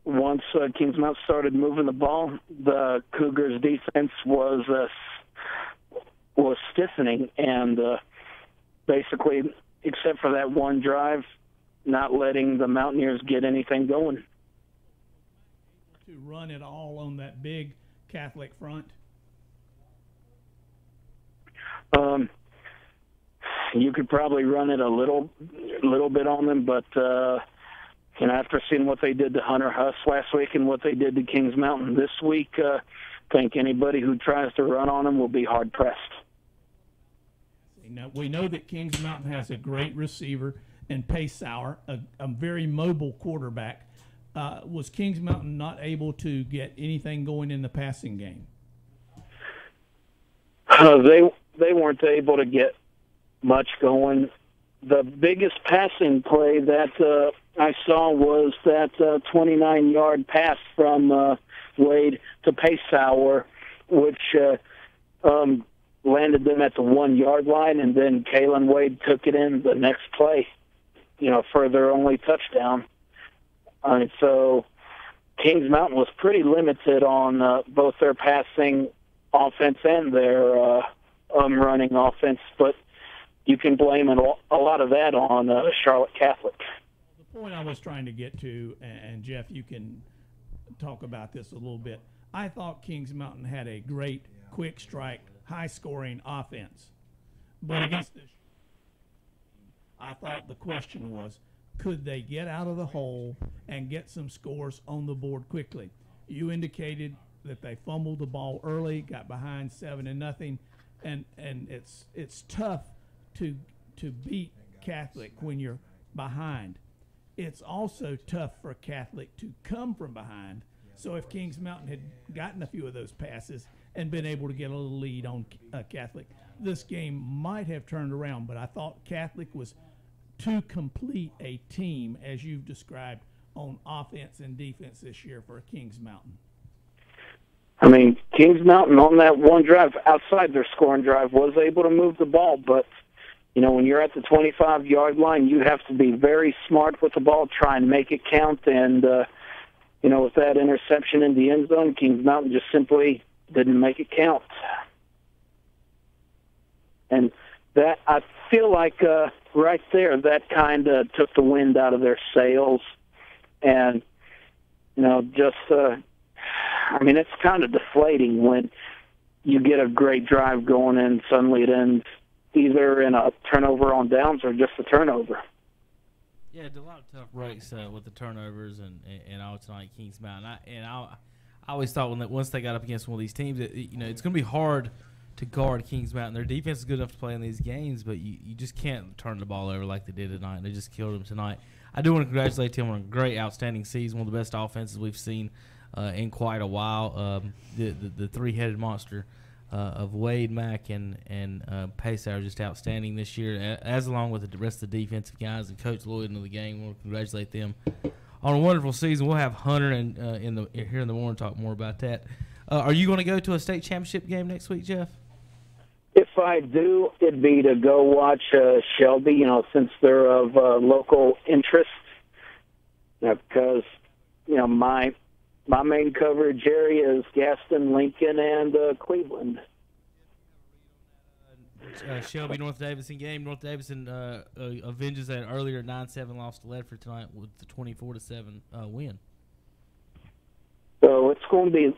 Speaker 11: once Kings Mountain started moving the ball, the Cougars' defense was stiffening, and basically, except for that one drive, not letting the Mountaineers get anything going.
Speaker 1: To run it all on that big Catholic front?
Speaker 11: You could probably run it a little bit on them, but after seeing what they did to Hunter Huss last week and what they did to Kings Mountain this week, I think anybody who tries to run on them will be hard pressed.
Speaker 1: Now, we know that Kings Mountain has a great receiver in Paysauer, a very mobile quarterback. Was Kings Mountain not able to get anything going in the passing game?
Speaker 11: They weren't able to get much going. The biggest passing play that I saw was that 29-yard pass from Wade to Paysauer, which landed them at the 1-yard line, and then Kalen Wade took it in the next play, for their only touchdown. So Kings Mountain was pretty limited on both their passing offense and their running offense, but you can blame a lot of that on Charlotte Catholic.
Speaker 1: The point I was trying to get to, and Jeff, you can talk about this a little bit, I thought Kings Mountain had a great quick strike, high-scoring offense. But against this, I thought the question was, could they get out of the hole and get some scores on the board quickly? You indicated that they fumbled the ball early, got behind 7-0, and it's tough to beat Catholic when you're behind. It's also tough for Catholic to come from behind. So if Kings Mountain had gotten a few of those passes and been able to get a little lead on Catholic, this game might have turned around. But I thought Catholic was too complete a team, as you've described, on offense and defense this year for Kings Mountain.
Speaker 11: I mean, Kings Mountain on that one drive, outside their scoring drive, was able to move the ball. But, when you're at the 25-yard line, you have to be very smart with the ball, try and make it count. And, with that interception in the end zone, Kings Mountain just simply didn't make it count. And that, I feel like right there, that kind of took the wind out of their sails. And, it's kind of deflating when you get a great drive going and suddenly it ends either in a turnover on downs or just a turnover.
Speaker 3: Yeah, a lot of tough breaks with the turnovers and all tonight, Kings Mountain. I always thought once they got up against one of these teams, that, it's going to be hard to guard Kings Mountain. Their defense is good enough to play in these games, but you just can't turn the ball over like they did tonight. And they just killed them tonight. I do want to congratulate them on a great, outstanding season, one of the best offenses we've seen in quite a while. The three-headed monster of Wade, Mack, and Paysauer are just outstanding this year, as along with the rest of the defensive guys and Coach Lloyd into the game. We want to congratulate them on a wonderful season. We'll have Hunter here in the morning talk more about that. Are you going to go to a state championship game next week, Jeff?
Speaker 11: If I do, it'd be to go watch Shelby, since they're of local interest. Because, my main coverage area is Gaston, Lincoln, and Cleveland.
Speaker 3: Shelby North Davidson game. North Davidson avenges that earlier 9-7 loss to Ledford tonight with the 24-7 win.
Speaker 11: So it's going to be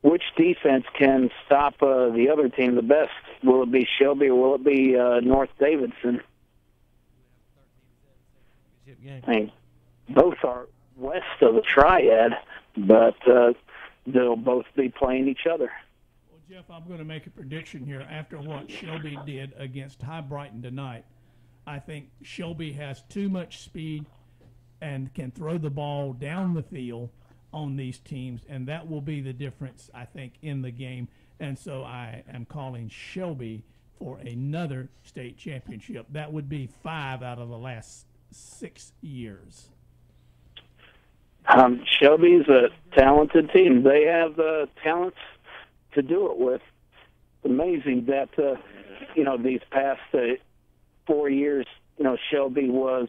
Speaker 11: which defense can stop the other team the best? Will it be Shelby or will it be North Davidson?
Speaker 3: championship game.
Speaker 11: I mean, both are west of the Triad, but they'll both be playing each other.
Speaker 1: Well, Jeff, I'm going to make a prediction here. After what Shelby did against High Brighton tonight, I think Shelby has too much speed and can throw the ball down the field on these teams, and that will be the difference, I think, in the game. And so I am calling Shelby for another state championship. That would be 5 out of the last 6 years.
Speaker 11: Shelby's a talented team. They have the talents to do it with. It's amazing that, these past 4 years, Shelby was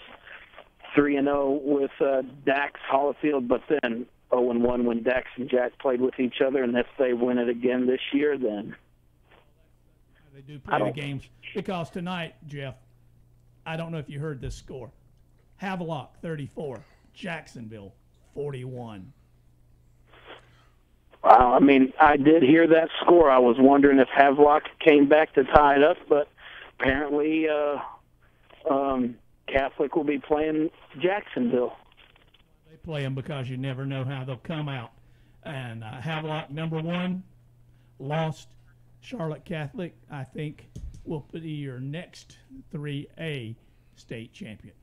Speaker 11: 3-0 with Dax Hollifield, but then 0-1 when Dax and Jack played with each other, and if they win it again this year, then
Speaker 1: they do play the games. Because tonight, Jeff, I don't know if you heard this score. Havelock 34, Jacksonville 41.
Speaker 11: Wow, I mean, I did hear that score. I was wondering if Havelock came back to tie it up, but apparently Catholic will be playing Jacksonville.
Speaker 1: They play them because you never know how they'll come out. And Havelock, number 1, lost. Charlotte Catholic, I think, will be your next 3A state champion.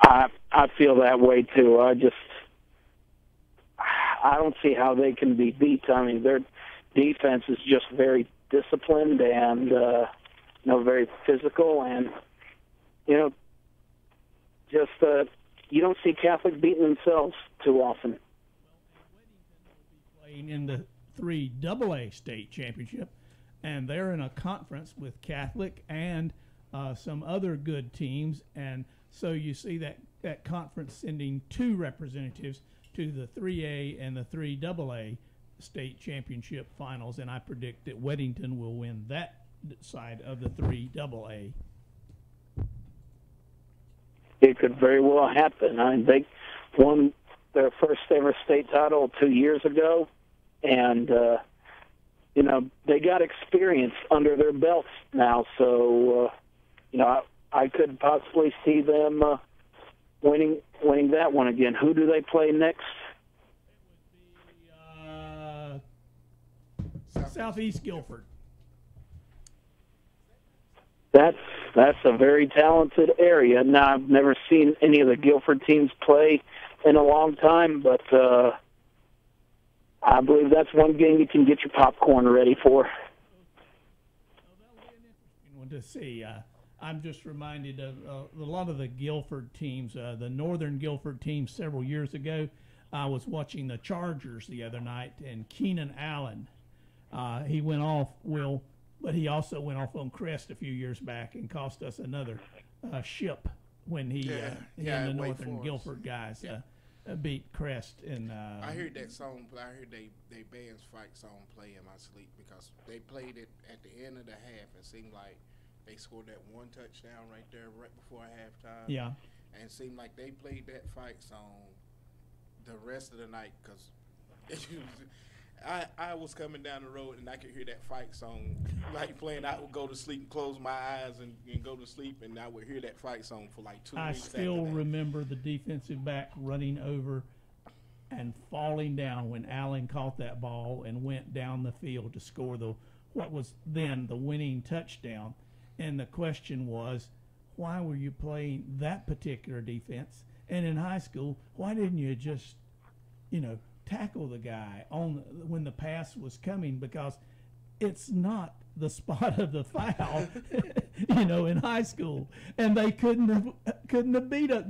Speaker 11: I feel that way too. I don't see how they can be beat. I mean, their defense is just very disciplined and very physical, and you don't see Catholic beating themselves too often.
Speaker 1: Playing in the 3AA state championship, and they're in a conference with Catholic and some other good teams, and so you see that conference sending 2 representatives to the 3A and the 3AA state championship finals, and I predict that Weddington will win that side of the 3AA.
Speaker 11: It could very well happen. I mean, they won their first ever state title 2 years ago, and they got experience under their belts now. So I could possibly see them winning that one again. Who do they play next?
Speaker 1: It would be Southeast Guilford.
Speaker 11: That's a very talented area. Now, I've never seen any of the Guilford teams play in a long time, but I believe that's one game you can get your popcorn ready for.
Speaker 1: That'll be an interesting one to see. I'm just reminded of a lot of the Guilford teams, the Northern Guilford teams several years ago. I was watching the Chargers the other night, and Keenan Allen, he went off, but he also went off on Crest a few years back and cost us another ship when he and the Northern Guilford guys beat Crest. And
Speaker 9: I heard that song, but I heard they band's fight song play in my sleep because they played it at the end of the half. It seemed like they scored that one touchdown right there right before halftime.
Speaker 1: Yeah.
Speaker 9: And it seemed like they played that fight song the rest of the night because I was coming down the road and I could hear that fight song like playing. I would go to sleep and close my eyes and go to sleep, and I would hear that fight song for like 2 weeks.
Speaker 1: I still remember the defensive back running over and falling down when Allen caught that ball and went down the field to score what was then the winning touchdown. And the question was, why were you playing that particular defense? And in high school, why didn't you just, tackle the guy when the pass was coming? Because it's not the spot of the foul, in high school. And they couldn't have beat it.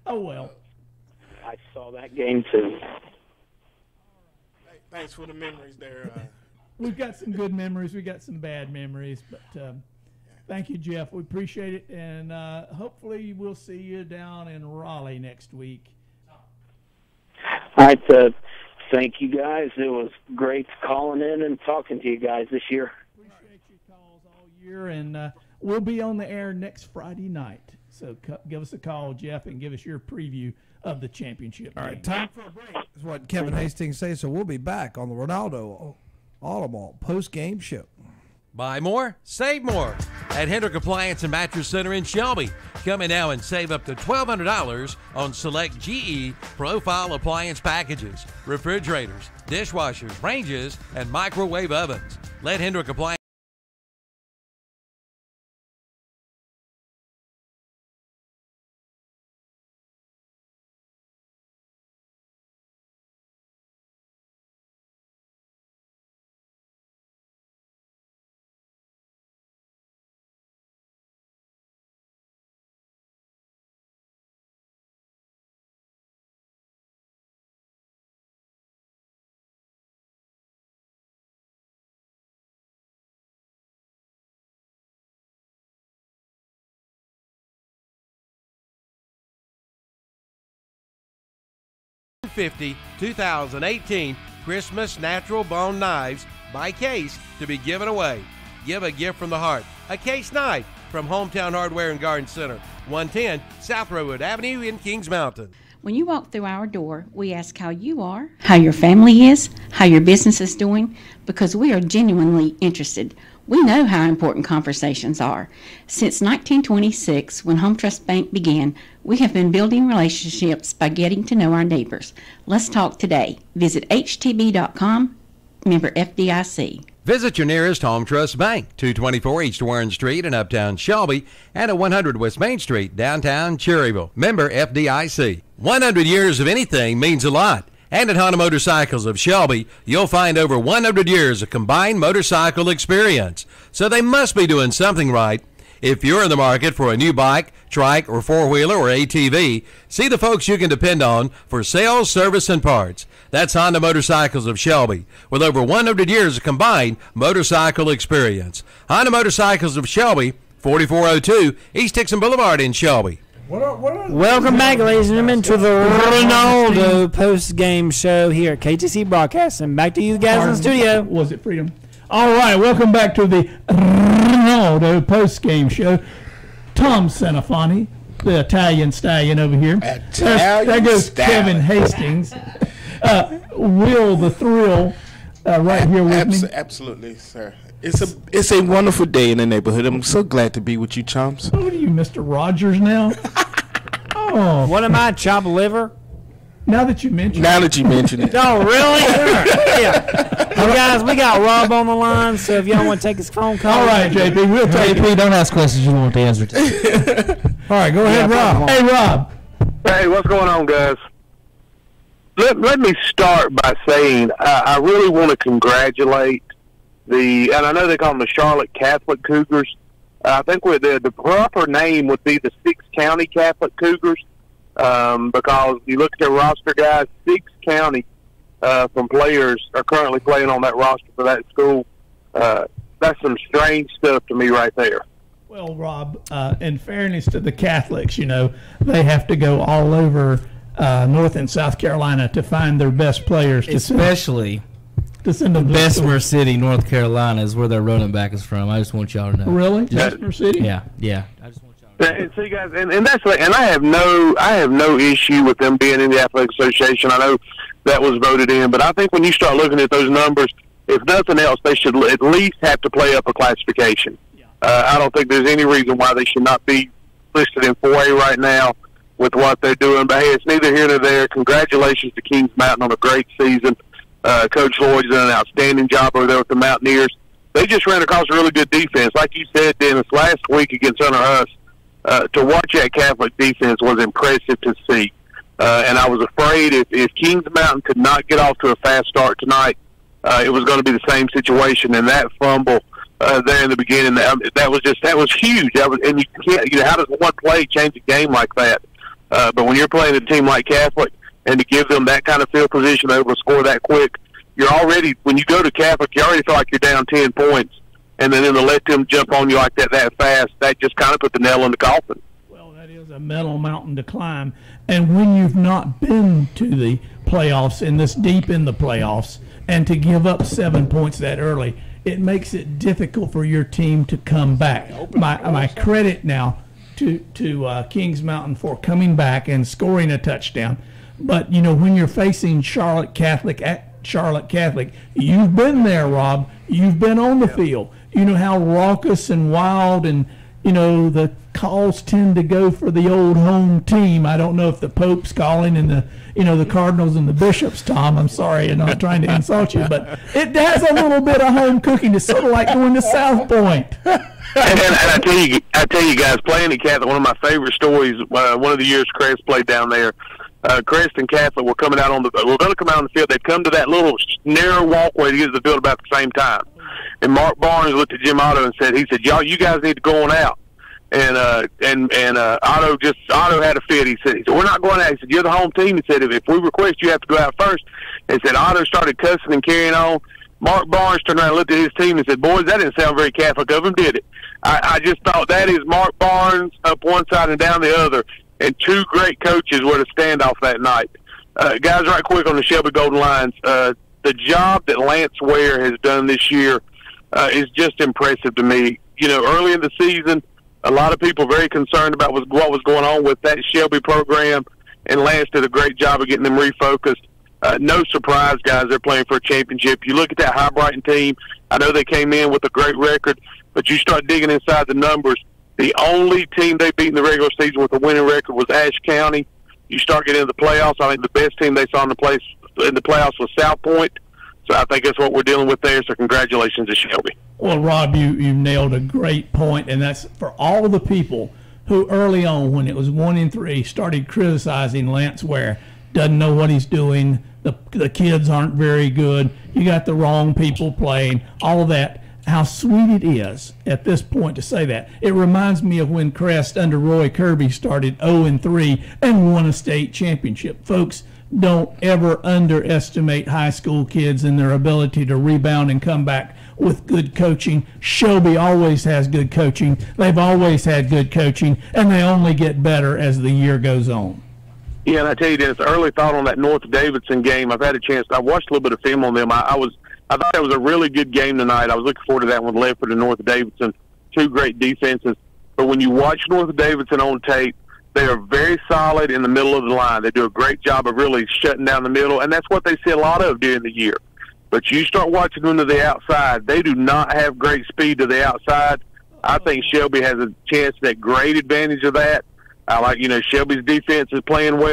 Speaker 1: Oh, well.
Speaker 11: I saw that game, too.
Speaker 9: Thanks for the memories there.
Speaker 1: We've got some good memories. We got some bad memories, but thank you, Jeff. We appreciate it, and hopefully we'll see you down in Raleigh next week.
Speaker 11: All right, thank you guys. It was great calling in and talking to you guys this year.
Speaker 1: Appreciate your calls all year, and we'll be on the air next Friday night. So give us a call, Jeff, and give us your preview of the championship game.
Speaker 2: All right, time for a break. That's what Kevin Hastings says, so we'll be back on the Renaldo Automall post-game show.
Speaker 4: Buy more, save more. at Hendrick Appliance and Mattress Center in Shelby. Come in now and save up to $1,200 on select GE profile appliance packages, refrigerators, dishwashers, ranges, and microwave ovens. Let Hendrick Appliance $50 2018 Christmas Natural Bone Knives by Case to be given away. Give a gift from the heart. A Case knife from Hometown Hardware and Garden Center, 110 South Road Avenue in Kings Mountain.
Speaker 12: When you walk through our door, we ask how you are, how your family is, how your business is doing, because we are genuinely interested. We know how important conversations are. Since 1926, when Home Trust Bank began, we have been building relationships by getting to know our neighbors. Let's talk today. Visit htb.com, member FDIC.
Speaker 4: Visit your nearest Home Trust Bank, 224 East Warren Street in Uptown Shelby and at 100 West Main Street, downtown Cherryville. Member FDIC. 100 years of anything means a lot. And at Honda Motorcycles of Shelby, you'll find over 100 years of combined motorcycle experience. So they must be doing something right. If you're in the market for a new bike, trike, or four-wheeler or ATV, see the folks you can depend on for sales, service, and parts. That's Honda Motorcycles of Shelby, with over 100 years of combined motorcycle experience. Honda Motorcycles of Shelby, 4402 East Dixon Boulevard in Shelby.
Speaker 7: Welcome back, ladies and gentlemen, to the Renaldo post-game show here at KTC Broadcasting. Back to you guys in the studio.
Speaker 1: Was it Freedom? All right, welcome back to the Renaldo post-game show. Tom Senafani, the Italian stallion over here. There goes Kevin Hastings. Will the Thrill right here with me.
Speaker 9: Absolutely, sir. It's a wonderful day in the neighborhood. I'm so glad to be with you, chums.
Speaker 1: What are you, Mr. Rogers now? Oh,
Speaker 7: What am I, chopped liver?
Speaker 1: now that you mention
Speaker 9: it.
Speaker 7: Oh, really? Yeah. Well, guys, we got Rob on the line, so if y'all want to take his phone call.
Speaker 1: All right, JP, we'll take
Speaker 13: JP, don't ask questions you don't want the answer to.
Speaker 1: All right, go ahead, Rob. Hey, Rob.
Speaker 14: Hey, what's going on, guys? Let me start by saying I really want to congratulate and I know they call them the Charlotte Catholic Cougars. I think the proper name would be the 6 County Catholic Cougars, because you look at their roster, guys, 6 county from players are currently playing on that roster for that school. That's some strange stuff to me right there.
Speaker 1: Well, Rob, in fairness to the Catholics, you know, they have to go all over North and South Carolina to find their best players.
Speaker 13: Especially Bessemer City, North Carolina is where their running back is from. I just want y'all to know.
Speaker 1: Really? Bessemer City?
Speaker 13: Yeah.
Speaker 14: I just want y'all to know. And see, guys, and that's and I have no issue with them being in the Athletic Association. I know that was voted in, but I think when you start looking at those numbers, if nothing else, they should at least have to play up a classification. I don't think there's any reason why they should not be listed in 4A right now with what they're doing. But hey, it's neither here nor there. Congratulations to Kings Mountain on a great season. Coach Lloyd's done an outstanding job over there with the Mountaineers. They just ran across a really good defense. Like you said, Dennis, last week against Hunter Huss, to watch that Catholic defense was impressive to see. And I was afraid if Kings Mountain could not get off to a fast start tonight, it was going to be the same situation. And that fumble there in the beginning, that was huge. And you can't, how does one play change a game like that? But when you're playing a team like Catholic, and to give them that kind of field position, able to score that quick, you're already, when you go to Catholic, you already feel like you're down 10 points. And then to let them jump on you like that fast, that just kind of put the nail in the coffin.
Speaker 1: Well, that is a mental mountain to climb. And when you've not been to the playoffs and this deep in the playoffs, and to give up 7 points that early, it makes it difficult for your team to come back. My credit now to Kings Mountain for coming back and scoring a touchdown. But, you know, when you're facing Charlotte Catholic, you've been there, Rob. You've been on the field. you know how raucous and wild and, you know, the calls tend to go for the old home team. I don't know if the Pope's calling and the, you know, the Cardinals and the Bishops, Tom. I'm sorry, I'm not trying to insult you, but it has a little bit of home cooking. It's sort of like going to South Point.
Speaker 14: And I tell you guys, playing at Catholic, one of my favorite stories. One of the years Crest played down there, Crest and Catholic were coming out we're going to come out on the field. They'd come to that little narrow walkway to get to the field about the same time. And Mark Barnes looked at Jim Otto and said, you guys need to go on out. And Otto had a fit. He said, we're not going out. He said, you're the home team. He said, if we request, you have to go out first. And said, Otto started cussing and carrying on. Mark Barnes turned around and looked at his team and said, boys, that didn't sound very Catholic of him, did it? I just thought that is Mark Barnes up one side and down the other, and two great coaches were the standoff that night. Guys, right quick on the Shelby Golden Lions, the job that Lance Ware has done this year is just impressive to me. You know, early in the season, a lot of people very concerned about what was going on with that Shelby program, and Lance did a great job of getting them refocused. No surprise, guys, they're playing for a championship. You look at that High Brighton team, I know they came in with a great record, but you start digging inside the numbers. The only team they beat in the regular season with a winning record was Ashe County. You start getting into the playoffs, I think the best team they saw in the playoffs was South Point. So I think that's what we're dealing with there. So congratulations to Shelby.
Speaker 1: Well, Rob, you nailed a great point, and that's for all the people who early on, when it was 1-3, started criticizing Lance Ware. Doesn't know what he's doing. The kids aren't very good. You got the wrong people playing. All of that. How sweet it is at this point to say that. It reminds me of when Crest under Roy Kirby started 0-3 and won a state championship. Folks, don't ever underestimate high school kids and their ability to rebound and come back with good coaching. Shelby always has good coaching. They've always had good coaching, and they only get better as the year goes on.
Speaker 14: Yeah, and I tell you, Dennis, early thought on that North Davidson game. I've had a chance. I watched a little bit of film on them. I thought it was a really good game tonight. I was looking forward to that one, Ledford and North Davidson. Two great defenses. But when you watch North Davidson on tape, they are very solid in the middle of the line. They do a great job of really shutting down the middle, and that's what they see a lot of during the year. But you start watching them to the outside, they do not have great speed to the outside. I think Shelby has a chance to take great advantage of that. I like, Shelby's defense is playing well.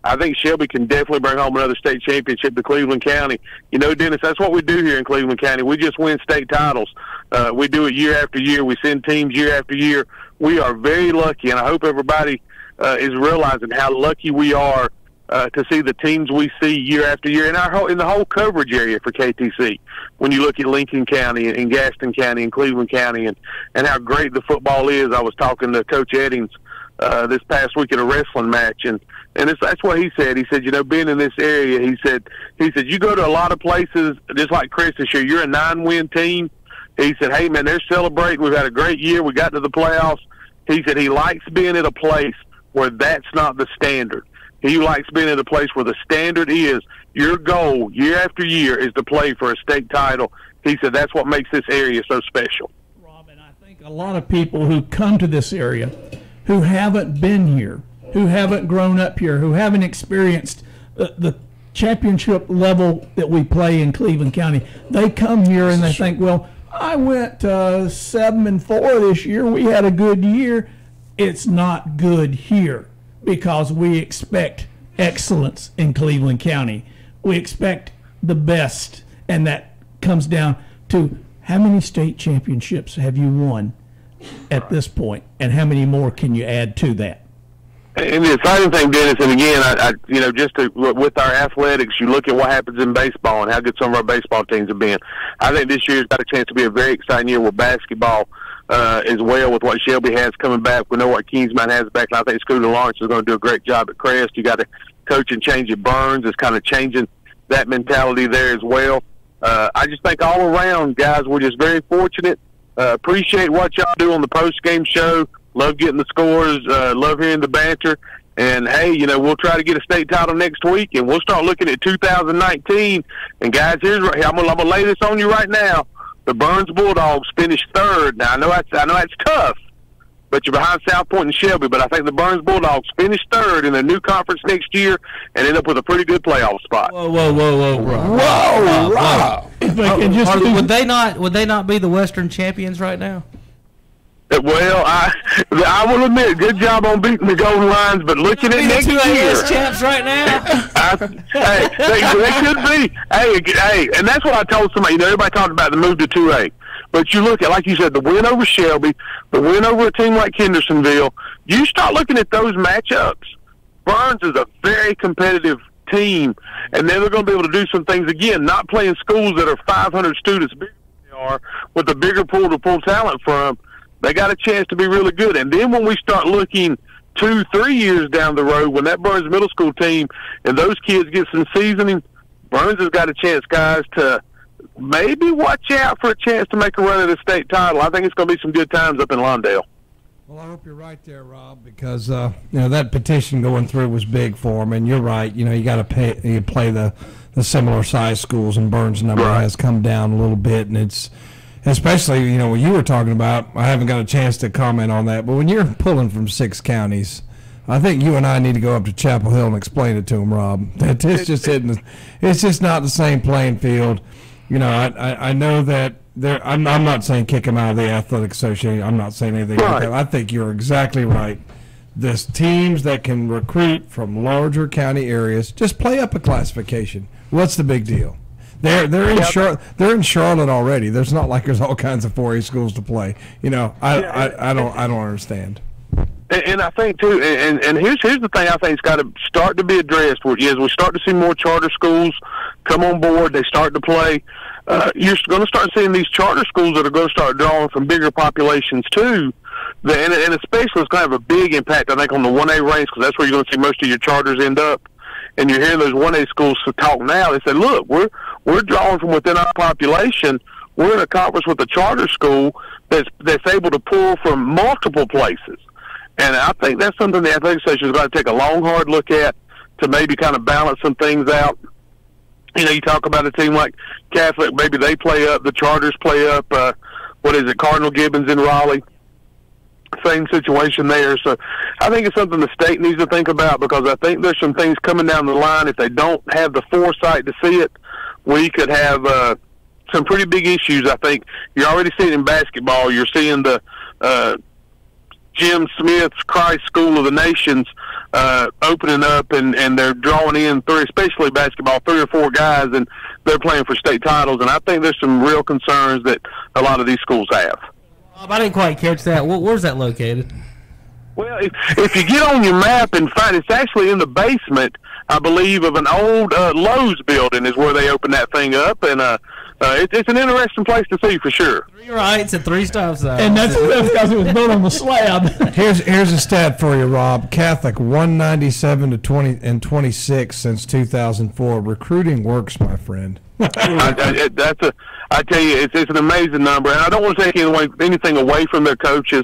Speaker 14: I think Shelby can definitely bring home another state championship to Cleveland County. Dennis, that's what we do here in Cleveland County. We just win state titles. We do it year after year. We send teams year after year. We are very lucky, and I hope everybody is realizing how lucky we are to see the teams we see year after year in the whole coverage area for KTC. When you look at Lincoln County and Gaston County and Cleveland County and how great the football is. I was talking to Coach Eddings this past week at a wrestling match, and that's what he said. He said, being in this area, he said you go to a lot of places just like Chris this year. You're a 9-win team. He said, hey man, they're celebrating. We've had a great year. We got to the playoffs. He said he likes being at a place where that's not the standard. He likes being at a place where the standard is your goal year after year is to play for a state title. He said that's what makes this area so special.
Speaker 1: Robin, I think a lot of people who come to this area who haven't been here, who haven't grown up here, who haven't experienced the championship level that we play in Cleveland County, they come here and they think, well, I went 7-4 this year. We had a good year. It's not good here because we expect excellence in Cleveland County. We expect the best, and that comes down to how many state championships have you won at this point, and how many more can you add to that?
Speaker 14: And the exciting thing, Dennis, and again, with our athletics, you look at what happens in baseball and how good some of our baseball teams have been. I think this year's got a chance to be a very exciting year with basketball as well, with what Shelby has coming back. We know what Kingsman has back, and I think Scooter Lawrence is going to do a great job at Crest. You got a coach and change at Burns is kind of changing that mentality there as well. I just think all around, guys, we're just very fortunate. Appreciate what y'all do on the post-game show. Love getting the scores. Love hearing the banter. And, hey, we'll try to get a state title next week, and we'll start looking at 2019. And, guys, I'm gonna lay this on you right now. The Burns Bulldogs finished third. Now, I know that's tough, but you're behind South Point and Shelby. But I think the Burns Bulldogs finish third in their new conference next year and end up with a pretty good playoff spot.
Speaker 13: Whoa, bro.
Speaker 14: Rob.
Speaker 13: Would they not be the Western champions right now?
Speaker 14: Well, I will admit, good job on beating the Golden Lions, but looking at next year,
Speaker 13: AS champs right now.
Speaker 14: Hey, they could be. Hey, and that's what I told somebody. You know, everybody talked about the move to 2A, but you look at, like you said, the win over Shelby, the win over a team like Hendersonville. You start looking at those matchups. Burns is a very competitive team, and then they're going to be able to do some things again. Not playing schools that are 500 students bigger than they are, with a bigger pool to pull talent from. They got a chance to be really good. And then when we start looking 2-3 years down the road, when that Burns middle school team and those kids get some seasoning, Burns has got a chance, guys, to maybe watch out for a chance to make a run at a state title. I think it's going to be some good times up in Lawndale.
Speaker 2: Well, I hope you're right there, Rob, because that petition going through was big for them. And you're right. You got to play the similar size schools, and Burns' number has come down a little bit, and it's. Especially, what you were talking about, I haven't got a chance to comment on that, but when you're pulling from 6 counties, I think you and I need to go up to Chapel Hill and explain it to them, Rob. That it's just not the same playing field. I know that I'm not saying kick them out of the athletic association. I'm not saying anything like that. I think you're exactly right. There's teams that can recruit from larger county areas. Just play up a classification. What's the big deal? They're in Charlotte already. There's not like there's all kinds of 4A schools to play. I don't understand.
Speaker 14: And I think too, and here's the thing I think's got to start to be addressed. As we start to see more charter schools come on board, they start to play. You're going to start seeing these charter schools that are going to start drawing from bigger populations too. And especially it's going to have a big impact, I think, on the 1A ranks, because that's where you're going to see most of your charters end up. And you're hearing those 1A schools talk now. They say, look, we're drawing from within our population. We're in a conference with a charter school that's able to pull from multiple places. And I think that's something the athletic association has got to take a long, hard look at to maybe kind of balance some things out. You talk about a team like Catholic, maybe they play up, the charters play up, Cardinal Gibbons in Raleigh. Same situation there. So I think it's something the state needs to think about, because I think there's some things coming down the line. If they don't have the foresight to see it, we could have some pretty big issues. I think you're already seeing in basketball. You're seeing the Jim Smith's Christ School of the Nations opening up, and they're drawing in, especially basketball, 3 or 4 guys, and they're playing for state titles. And I think there's some real concerns that a lot of these schools have.
Speaker 13: I didn't quite catch that. Where's that located?
Speaker 14: Well, if you get on your map and find, it's actually in the basement, I believe, of an old Lowe's building is where they opened that thing up, and it's an interesting place to see for sure.
Speaker 13: 3 rights and 3 stop signs.
Speaker 1: And that's because it was built on the slab.
Speaker 2: Here's a stat for you, Rob. Catholic 197 to 26 since 2004. Recruiting works, my friend.
Speaker 14: I tell you, it's an amazing number, and I don't want to take anything away from their coaches.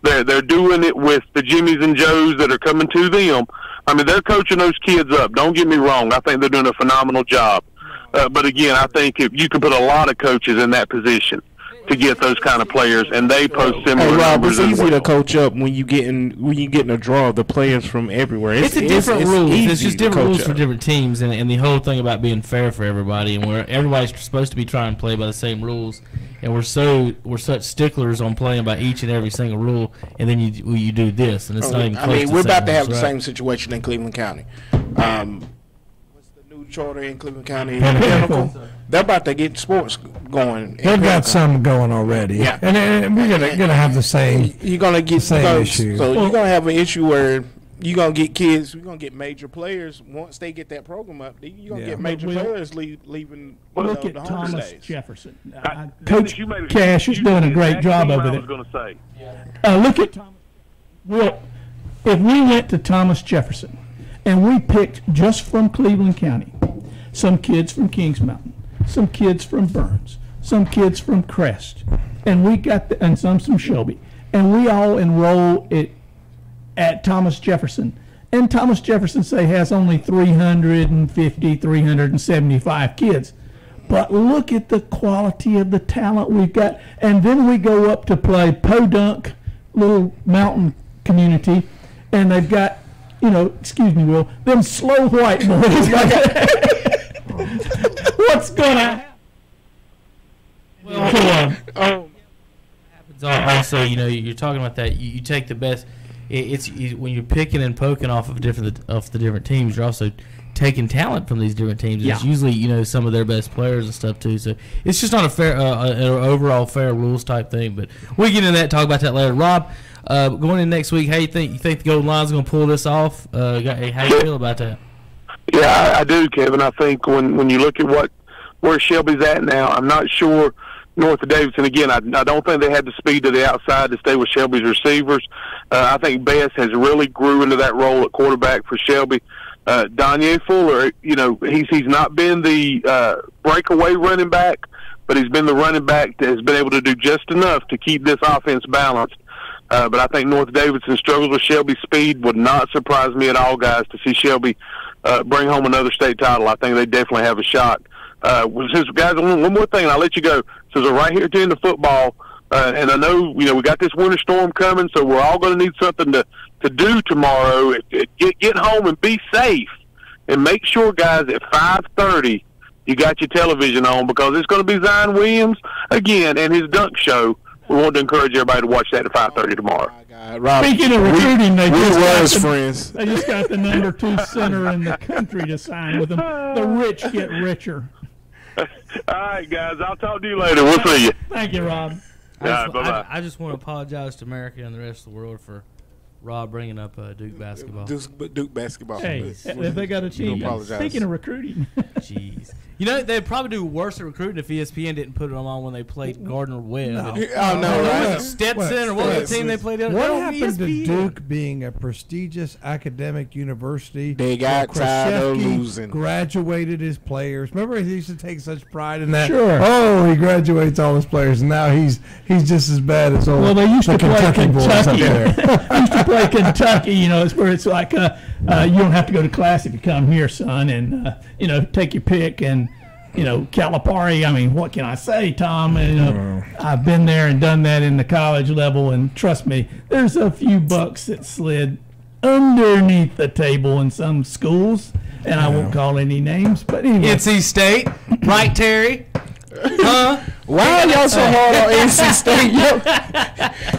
Speaker 14: They're doing it with the Jimmies and Joes that are coming to them. I mean, they're coaching those kids up. Don't get me wrong. I think they're doing a phenomenal job. But again, I think if you can put a lot of coaches in that position to get those kind of players, and they post similar numbers.
Speaker 9: It's easy to coach up when you getting a draw of the players from everywhere.
Speaker 13: It's different rules. It's just different rules for different teams, and the whole thing about being fair for everybody, and where everybody's supposed to be trying to play by the same rules, and we're such sticklers on playing by each and every single rule, and then you do this, and it's not even close.
Speaker 9: I mean, we're about to have the same situation in Cleveland County. What's the new charter in Cleveland County? Pinnacle. They're about to get sports going.
Speaker 2: They've got some going already. Yeah, and we're gonna have the same.
Speaker 9: You're gonna get
Speaker 2: the same issue.
Speaker 9: So you're gonna have an issue where you're gonna get kids. You're gonna get major players once they get that program up. You're gonna get major players leaving.
Speaker 1: Look at Thomas Jefferson. Coach Cash is doing a great job over there. I was
Speaker 14: going to say.
Speaker 1: Look at Thomas. Well, if we went to Thomas Jefferson and we picked just from Cleveland County, some kids from Kings Mountain, some kids from Burns, some kids from Crest, and we got and some from Shelby, and we all enroll at Thomas Jefferson. And Thomas Jefferson, say, has only 350, 375 kids. But look at the quality of the talent we've got. And then we go up to play Podunk, little mountain community, and they've got, excuse me, Will, them slow white boys. What's going to happen?
Speaker 3: Well, also, you're talking about that. You take the best. It's when you're picking and poking off of the different teams, you're also taking talent from these different teams.
Speaker 1: Yeah.
Speaker 3: It's usually some of their best players and stuff too. So it's just not a fair, an overall fair rules type thing. But we'll get into that. Talk about that later. Rob, going in next week, how you think the Golden Lions going to pull this off? How you feel about that?
Speaker 14: Yeah, I do, Kevin. I think when you look at where Shelby's at now, I'm not sure. North of Davidson, again, I don't think they had the speed to the outside to stay with Shelby's receivers. I think Bess has really grew into that role at quarterback for Shelby. Danye Fuller, he's not been the breakaway running back, but he's been the running back that has been able to do just enough to keep this offense balanced. But I think North Davidson struggles with Shelby's speed. Would not surprise me at all, guys, to see Shelby bring home another state title. I think they definitely have a shot. Guys, one more thing, and I'll let you go. So we're right here at the end of football, and I know we got this winter storm coming, so we're all going to need something to do tomorrow. Get home and be safe, and make sure, guys, at 5:30 you got your television on, because it's going to be Zion Williams again and his dunk show. We want to encourage everybody to watch that at 5:30 tomorrow.
Speaker 9: Rob,
Speaker 1: speaking of recruiting, they
Speaker 9: just
Speaker 1: got the number 2 center in the country to sign with them. The rich get richer.
Speaker 14: All right, guys. I'll talk to you later. We'll see you.
Speaker 1: Thank you, Rob.
Speaker 3: I just want to apologize to America and the rest of the world for Rob bringing up Duke basketball.
Speaker 9: Duke basketball.
Speaker 1: Hey, if they got a team. Speaking of recruiting.
Speaker 3: Jeez. They'd probably do worse at recruiting if ESPN didn't put them on when they played Gardner Webb.
Speaker 9: Right?
Speaker 3: Stetson, or what was the team they played?
Speaker 2: What happened to Duke being a prestigious academic university?
Speaker 9: They got tired of losing.
Speaker 2: Graduated his players. Remember, he used to take such pride in that.
Speaker 1: Sure.
Speaker 2: Oh, he graduates all his players, and now he's just as bad as old.
Speaker 1: Well, they used to play
Speaker 2: Kentucky boys up
Speaker 1: Kentucky.
Speaker 2: there.
Speaker 1: Used to play Kentucky. It's where it's like you don't have to go to class if you come here, son, and take your pick. And Calipari, I mean, what can I say, Tom? I've been there and done that in the college level, and trust me, there's a few bucks that slid underneath the table in some schools, and I won't call any names, but anyway.
Speaker 3: NC State, right, Terry? Huh?
Speaker 9: Why are y'all so hard on NC State?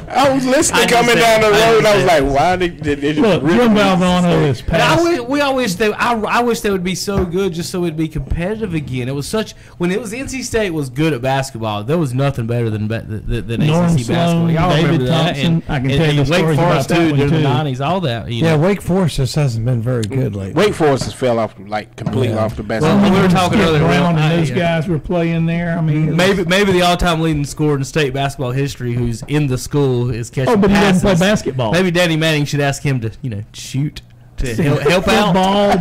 Speaker 9: I was listening coming down the road, and I was like, why did
Speaker 1: look, Jim Valvano is past.
Speaker 3: I wish they would be so good just so it'd be competitive again. It was when NC State was good at basketball, there was nothing better than ACC basketball. Y'all
Speaker 1: David
Speaker 3: remember that?
Speaker 1: Thompson, I can tell you
Speaker 3: Wake
Speaker 1: stories
Speaker 3: Forest
Speaker 1: about that
Speaker 3: too, during the
Speaker 1: one, too.
Speaker 3: 90s, all that.
Speaker 2: Yeah, Wake Forest just hasn't been very good lately.
Speaker 9: Wake Forest has fell off completely off the basketball.
Speaker 3: Well, we were talking earlier.
Speaker 1: Brown and those guys were playing there. I mean,
Speaker 3: maybe the all-time leading scorer in state basketball history, who's in the school, is catching passes.
Speaker 1: But he doesn't play basketball.
Speaker 3: Maybe Danny Manning should ask him to, shoot to help out.
Speaker 1: Football,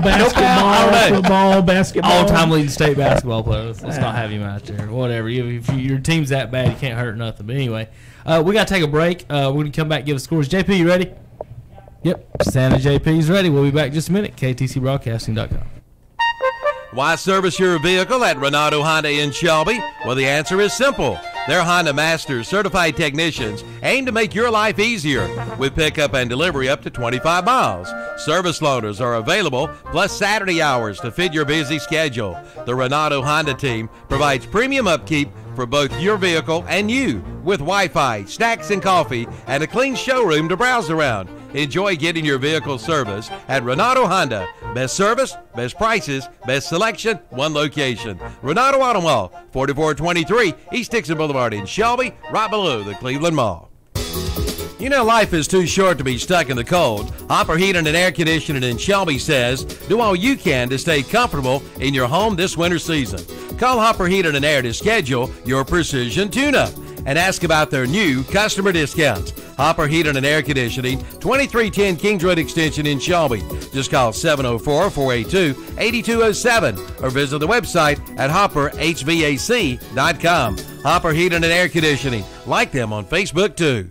Speaker 1: basketball.
Speaker 3: All-time leading state basketball player. Let's not have him out there. Whatever. If your team's that bad, you can't hurt nothing. But anyway, we got to take a break. We're going to come back and give the scores. JP, you ready? Yep. Santa JP's ready. We'll be back in just a minute. KTCBroadcasting.com.
Speaker 4: Why service your vehicle at Renaldo Honda in Shelby? Well, the answer is simple. Their Honda Masters certified technicians aim to make your life easier with pickup and delivery up to 25 miles. Service loaners are available, plus Saturday hours to fit your busy schedule. The Renaldo Honda team provides premium upkeep for both your vehicle and you, with Wi-Fi, snacks and coffee, and a clean showroom to browse around. Enjoy getting your vehicle service at Renaldo Honda. Best service, best prices, best selection, one location. Renaldo Auto Mall, 4423 East Dixon Boulevard in Shelby, right below the Cleveland Mall. Life is too short to be stuck in the cold. Hopper Heating and Air Conditioning in Shelby says, do all you can to stay comfortable in your home this winter season. Call Hopper Heating and Air to schedule your precision tune-up and ask about their new customer discounts. Hopper Heating and Air Conditioning, 2310 Kings Road Extension in Shelby. Just call 704-482-8207 or visit the website at hopperhvac.com. Hopper Heating and Air Conditioning. Like them on Facebook, too.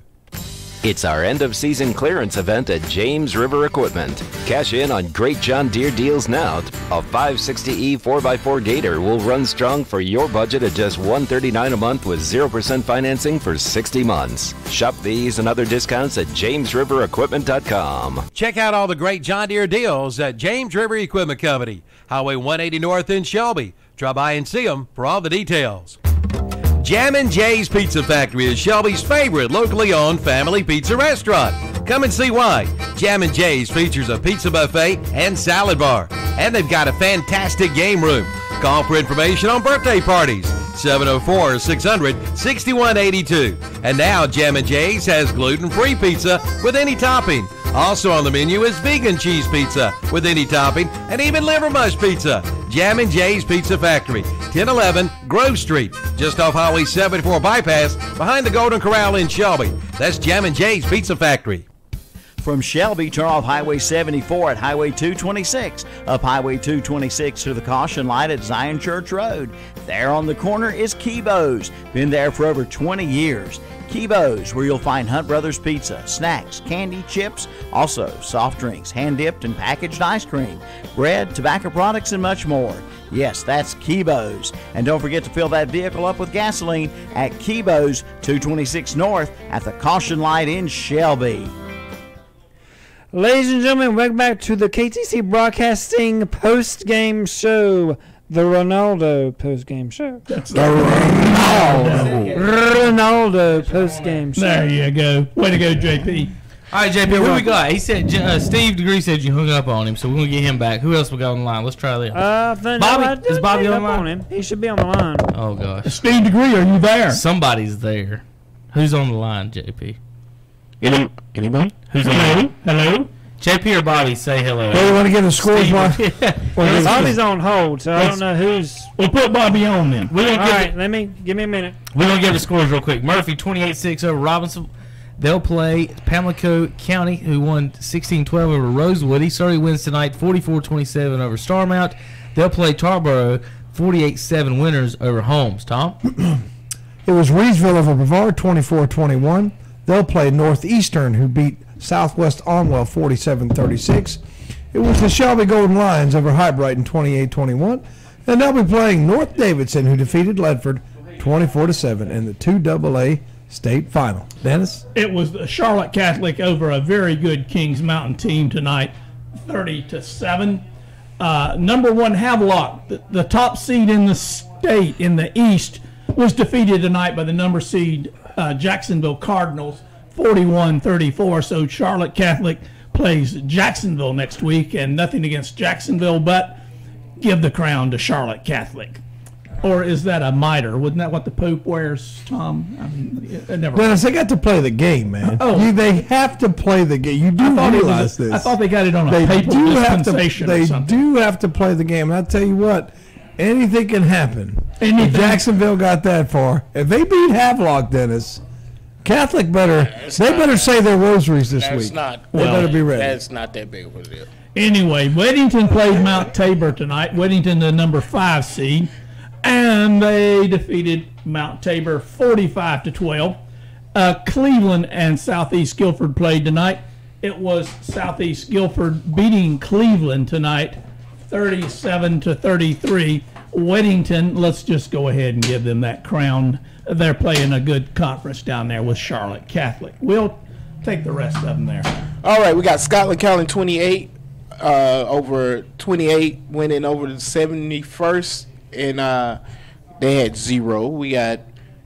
Speaker 15: It's our end-of-season clearance event at James River Equipment. Cash in on great John Deere deals now. A 560E 4x4 Gator will run strong for your budget at just $139 a month with 0% financing for 60 months. Shop these and other discounts at JamesRiverEquipment.com.
Speaker 4: Check out all the great John Deere deals at James River Equipment Company, Highway 180 North in Shelby. Drop by and see them for all the details. Jammin' Jay's Pizza Factory is Shelby's favorite locally owned family pizza restaurant. Come and see why. Jammin' Jay's features a pizza buffet and salad bar. And they've got a fantastic game room. Call for information on birthday parties. 704-600-6182. And now Jammin' Jay's has gluten-free pizza with any topping. Also on the menu is vegan cheese pizza with any topping and even liver mush pizza. Jammin' Jay's Pizza Factory, 1011 Grove Street, just off Highway 74 bypass behind the Golden Corral in Shelby. That's Jammin' Jay's Pizza Factory.
Speaker 16: From Shelby, turn off Highway 74 at Highway 226, up Highway 226 to the caution light at Zion Church Road. There on the corner is Kibo's. Been there for over 20 years. Kibo's, where you'll find Hunt Brothers Pizza, snacks, candy, chips, also soft drinks, hand-dipped and packaged ice cream, bread, tobacco products, and much more. Yes, that's Kibo's. And don't forget to fill that vehicle up with gasoline at Kibo's 226 North at the caution light in Shelby.
Speaker 7: Ladies and gentlemen, welcome back to the KTC Broadcasting post-game show. The Renaldo post-game show.
Speaker 1: That's the Renaldo
Speaker 7: post-game show.
Speaker 1: There you go. Way to go, JP.
Speaker 13: All right, JP, who we got? He said Steve Degree said you hung up on him, so we're going to get him back. Who else we got on the line? Let's try this.
Speaker 7: Bobby? Is Bobby on the line? Him. He should be on the line.
Speaker 13: Oh, gosh.
Speaker 1: Steve Degree, are you there?
Speaker 13: Somebody's there. Who's on the line, JP?
Speaker 14: Anybody?
Speaker 13: Who's on the line? Hello? JP or Bobby, say hello.
Speaker 2: Well, you want to get the scores,
Speaker 7: Bobby's on hold, so I don't know who's.
Speaker 1: We'll put Bobby on then.
Speaker 7: All right, give me a minute.
Speaker 13: We're going to give the scores real quick. Murphy, 28-6 over Robinson. They'll play Pamlico County, who won 16-12 over Rosewood. East Surrey wins tonight 44-27 over Starmount. They'll play Tarboro, 48-7 winners over Holmes. Tom?
Speaker 2: It was Reedsville over Brevard, 24-21. They'll play Northeastern, who beat Southwest Onwell 47-36. It was the Shelby Golden Lions over High Brighton 28-21. And they'll be playing North Davidson, who defeated Ledford 24-7 in the 2AA state final. Dennis?
Speaker 1: It was the Charlotte Catholic over a very good Kings Mountain team tonight, 30-7. Number one Havelock, the top seed in the state in the East, was defeated tonight by the number seed Jacksonville Cardinals, 41-34. So Charlotte Catholic plays Jacksonville next week, and nothing against Jacksonville, but give the crown to Charlotte Catholic. Or is that a mitre? Wasn't that what the Pope wears, Tom? I mean, never.
Speaker 2: Dennis, they got to play the game, man. They have to play the game. You do realize this.
Speaker 1: I thought they got it on a papal dispensation or something.
Speaker 2: They do have to play the game. And I'll tell you what, anything can happen. If Jacksonville got that far, if they beat Havelock, Dennis, Catholic better say their rosaries this week. They better be ready.
Speaker 9: That's not that big of a deal.
Speaker 1: Anyway, Weddington played Mount Tabor tonight. Weddington, the number 5 seed, and they defeated Mount Tabor 45-12. Cleveland and Southeast Guilford played tonight. It was Southeast Guilford beating Cleveland tonight, 37-33. Weddington, let's just go ahead and give them that crown. They're playing a good conference down there with Charlotte Catholic. We'll take the rest of them there.
Speaker 9: All right, we got Scotland County 28 over 28, winning over the 71st, and they had 0. We got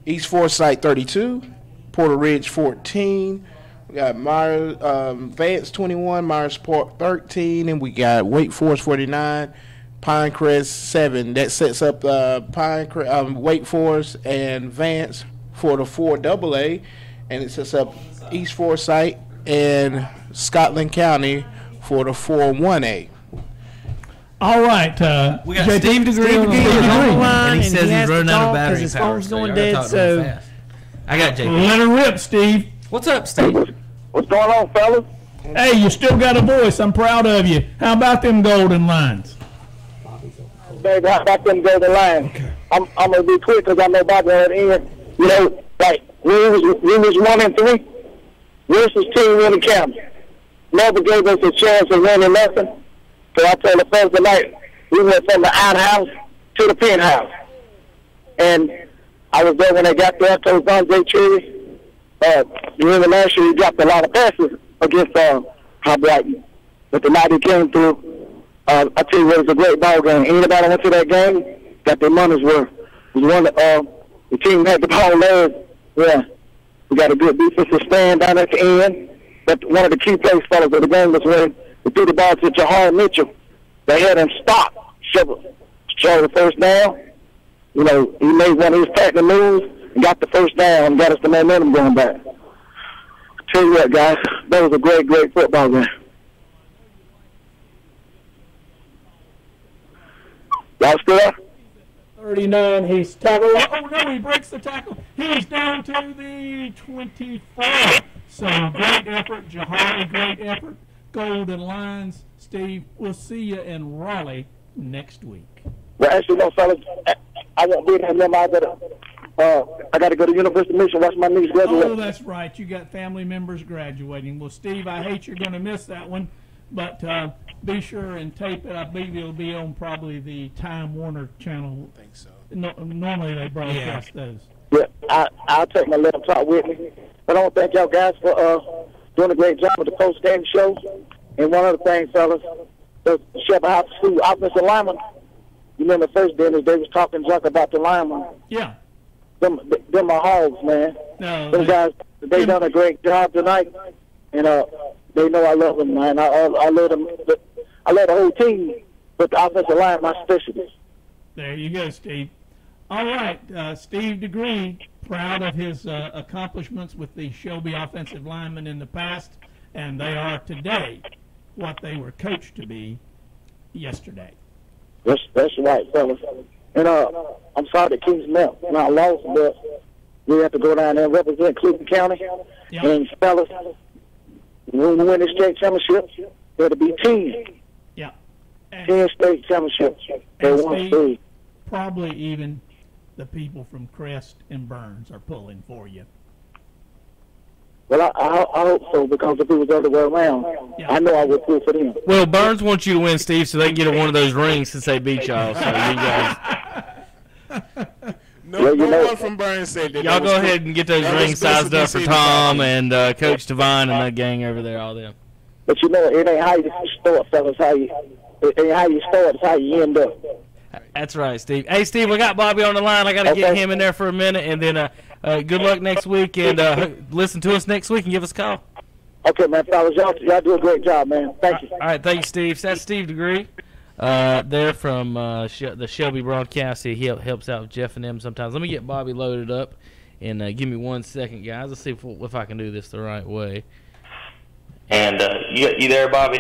Speaker 9: East Forsyth 32, Porter Ridge 14. We got Vance 21, Myersport 13, and we got Wake Forest 49. Pinecrest 7. That sets up Wake Forest and Vance for the 4AA, and it sets up East Forsyth and Scotland County for the 4-1A.
Speaker 1: All right,
Speaker 13: we got Steve Degree on the line, and he says he's running out of battery
Speaker 7: his
Speaker 13: power.
Speaker 7: phone's going dead, so
Speaker 13: I got JP.
Speaker 1: Let her rip, Steve.
Speaker 13: What's up, Steve?
Speaker 11: What's going on, fellas?
Speaker 1: Hey, you still got a voice. I'm proud of you. How about them Golden Lions?
Speaker 11: Baby, how about them Golden Lions? I'm gonna be quick because I know Bobby had in. You know, like we was 1-3. Versus team in the county. Never gave us a chance of winning nothing. So I told the fellas tonight, we went from the outhouse to the penthouse. And I was there when they got there. I told Andre Cherry, during the last year, he dropped a lot of passes against High Brighton. But the night he came through, I tell you, it was a great ball game. Anybody went to that game, got their money's worth. It was one the team had the ball last. Yeah, we got a good defensive stand down at the end. But one of the key plays, fellas, of the game was when they threw the ball to Jahar Mitchell. They had him stop, show the first down. You know, he made one of his tackling moves and got the first down and got us the momentum going back. Tell you what, guys, that was a great, great football game. Y'all still there?
Speaker 1: 39, he's tackled. Oh, no, he breaks the tackle. He's down to the 24. So, great effort, Jahari, great effort. Golden Lions. Steve, we'll see you in Raleigh next week.
Speaker 11: Well, actually, no, fellas, I won't be there. I got to go to University of Michigan, watch my niece graduate.
Speaker 1: Oh, that's right. You got family members graduating. Well, Steve, I hate you're going to miss that one, but be sure and tape it. I believe it'll be on probably the Time Warner channel. I think so. Normally they broadcast those.
Speaker 11: Yeah, I'll take my laptop with me. But I want to thank y'all guys for doing a great job with the post-game show. And one other thing, fellas, the Shelby High School offensive lineman, you remember the first dinners, they was talking junk about the lineman.
Speaker 1: Yeah.
Speaker 11: Them are hogs, man.
Speaker 1: No,
Speaker 11: those guys, they done a great job tonight. And they know I love them, man. I love them. I love the whole team, but the offensive line, my specialty.
Speaker 1: There you go, Steve. All right, Steve Degree, proud of his accomplishments with the Shelby offensive linemen in the past, and they are today what they were coached to be yesterday.
Speaker 11: That's right, fellas. And I'm sorry that Kings met. Not lost, but we have to go down there and represent Cleveland County.
Speaker 1: Yep.
Speaker 11: And fellas, when we win this state championship, it'll be 10.
Speaker 1: Yeah.
Speaker 11: 10 state championships. They won 3.
Speaker 1: Probably even the people from Crest and Burns are pulling for you.
Speaker 11: Well, I hope so, because if it was the other way around, I know I would pull for them.
Speaker 13: Well, Burns wants you to win, Steve, so they can get one of those rings since they beat y'all. So you guys,
Speaker 9: no one from Burns said that.
Speaker 13: Y'all go ahead and get those rings sized up for Tom and Coach Devine and that gang over there, all them.
Speaker 11: But you know, it ain't how you start, fellas. It ain't how you start, it's how you end up.
Speaker 13: That's right, Steve. Hey, Steve, we got Bobby on the line. I got to get him in there for a minute, and then good luck next week, and listen to us next week and give us a call.
Speaker 11: Okay, man, fellas, y'all do a great job, man. Thank you.
Speaker 13: All right, thank you, Steve. So that's Steve Degree. They're from the Shelby broadcast. He helps out with Jeff and them sometimes. Let me get Bobby loaded up, and give me 1 second, guys. Let's see if I can do this the right way. And you there, Bobby?